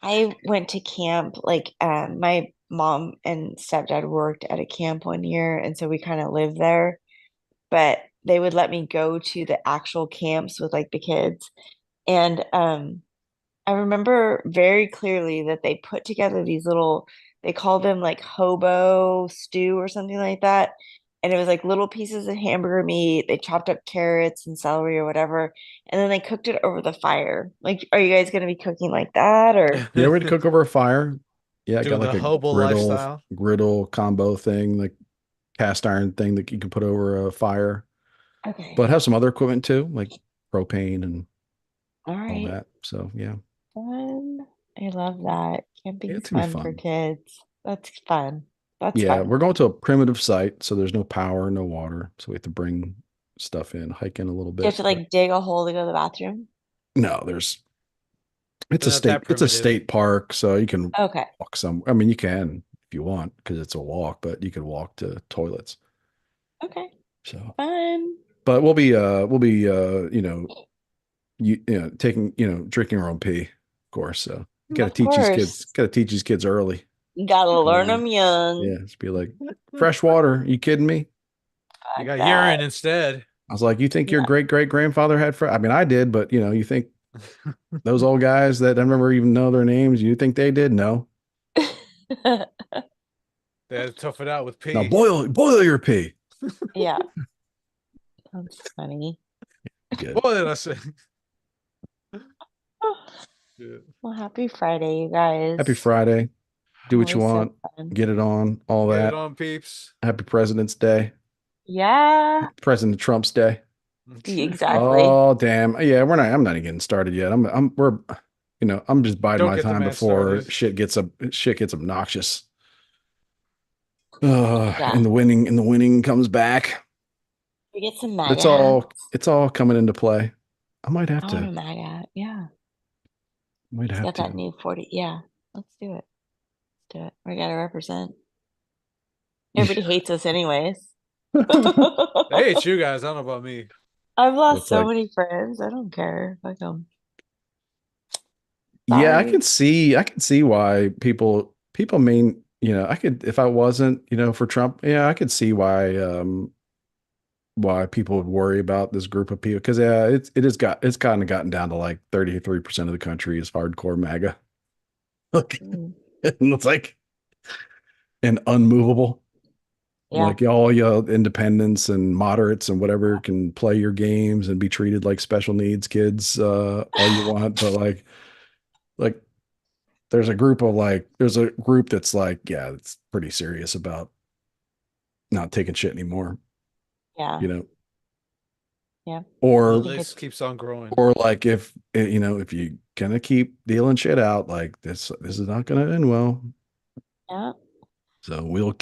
I went to camp like my mom and stepdad worked at a camp one year and so we kind of lived there, but they would let me go to the actual camps with like the kids. And I remember very clearly that they put together these little, they called them like hobo stew or something like that. And it was like little pieces of hamburger meat. They chopped up carrots and celery or whatever. And then they cooked it over the fire. Like, are you guys going to be cooking like that or? Yeah, we had to cook over a fire. Yeah, I got Doing like the a hobo lifestyle. griddle combo thing, like cast iron thing that you can put over a fire. Okay. But have some other equipment too, like propane and All all right. that. So yeah. Fun. I love that. Camping's It's gonna be fun for fun. kids. That's fun. That's Yeah, fun. we're going to a primitive site, so there's no power, no water. So we have to bring stuff in, hike in a little Do you have bit. to like dig a hole to go to the bathroom? No, it's Not that it's a primitive. state park, so you can Okay. walk some. I mean, you can if you want because it's a walk, but you can walk to toilets. Okay. So, Fun. but we'll be taking drinking our own pee, of course. So you got to Of teach these kids. course. Got to teach these kids early. You gotta learn Yeah. them young. Yeah, just be like fresh water. You kidding me? You got that. urine instead. I was like, you think your Yeah. great great grandfather had fresh? I mean, I did, but you think those old guys that I never even know their names, you think they did? No. They had to tough it out with pee. Now boil your pee. Yeah. That's funny. Good. What did I say? Yeah. Well, happy Friday, you guys. Happy Friday. Do what you Always so want. fun. Get it on. All Get that. it on, peeps. Happy President's Day. Yeah, President Trump's day. exactly. Oh damn! Yeah, I'm not even getting started yet. We're, I'm just biding Don't my get the time man before started. shit gets obnoxious. Yeah. And the winning comes back. We get some But MAGA hats. it's all coming into play. I I want a MAGA hat. Yeah. might He's have got that to. new 40. Yeah. Let's do it. Let's do it. We gotta represent. Everybody hates us anyways. I hate you guys. I don't know about me. I've lost It's so like, many friends. I don't care. Fuck them. yeah, Sorry. I can see why people mean, I could, if I wasn't, for Trump, yeah, I could see why people would worry about this group of people. Cause yeah, it's kind of gotten down to like 33% of the country is hardcore MAGA. Look, Mm, and it's like, and unmovable. yeah. Like all y'all independents and moderates and whatever can play your games and be treated like special needs kids all you want, but like there's a group that's like, yeah, it's pretty serious about not taking shit anymore, Yeah. you know. Yeah. The Or Think it's list keeps on growing. like if you gonna keep dealing shit out, like this is not gonna end well. yeah. So we'll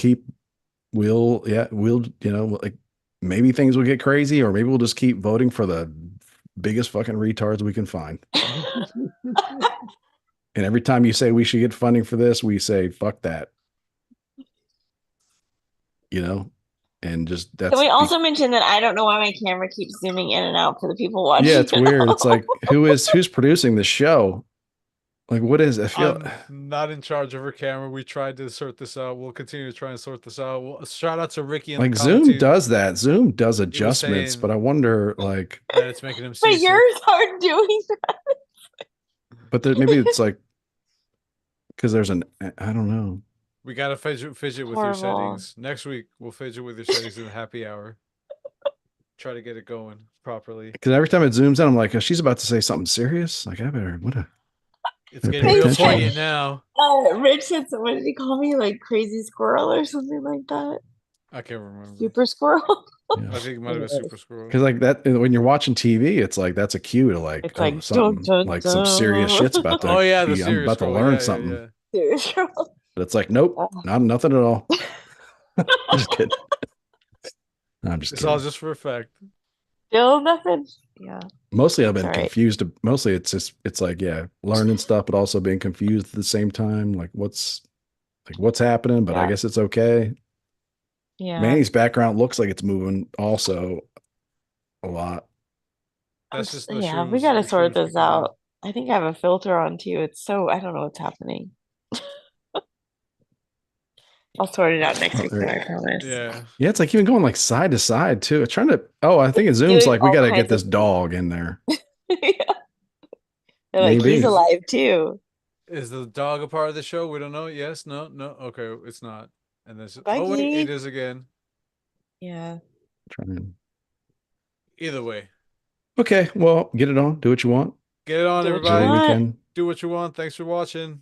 like maybe things will get crazy, or maybe we'll just keep voting for the biggest fucking retards we can find. And every time you say we should get funding for this, we say fuck that, and just Can we also mention that I don't know why my camera keeps zooming in and out for the people watching yeah, it's at weird. It's home? like who's producing the show? Like what is I feel I'm not in charge of her camera. We tried to sort this out. We'll continue to try and sort this out. Well, shout out to Ricky in the like comments. Zoom does that. Zoom does He was adjustments, but saying I wonder like that it's making him But seasick. yours aren't doing that. but maybe it's like because there's I don't know. We gotta fidget with your Horrible. settings. Next week we'll fidget with your settings in the happy hour. Try to get it going properly. Because every time it zooms in, I'm like, oh, she's about to say something serious. Like I better It's better getting pay real attention. poignant now. Rich said, what did he call me? Like crazy squirrel or something like that? I can't remember. Super squirrel? Yeah. I think it might have been Super Squirrel. Because like that when you're watching TV, it's like that's a cue to like, It's oh, like, something dun, like some serious dun. shit's about to Oh yeah, the be. I'm serious about to scroll. learn Yeah, something. Super squirrel. But it's like, nope, Oh. nothing at all. Just kidding. I'm just It's kidding. all just for effect. Still nothing. Yeah. Mostly I've been It's all right. confused. Mostly it's like, yeah, learning stuff, but also being confused at the same time. Like what's happening, but I Yeah. guess it's okay. Yeah. Manny's background looks like it's moving also a lot. That's just the yeah, we shrooms. gotta The sort shrooms this kicking in. out. I think I have a filter on too. It's so I don't know what's happening. I'll sort it out next week, though, I promise. Yeah. Yeah, it's like even going like side to side too. It's trying to. Oh, I think it zooms Doing like we all got to get kinds this of dog in there. yeah. They're like, he's Maybe. alive too. Is the dog a part of the show? We don't know. Yes, no, no. Okay, it's not. And this. Oh Buggy. wait, it is again. Yeah. Trying. Either way, Okay, well, get it on. Do what you want. get it on, Do what you everybody. want. Weekend. Do what you want. Thanks for watching.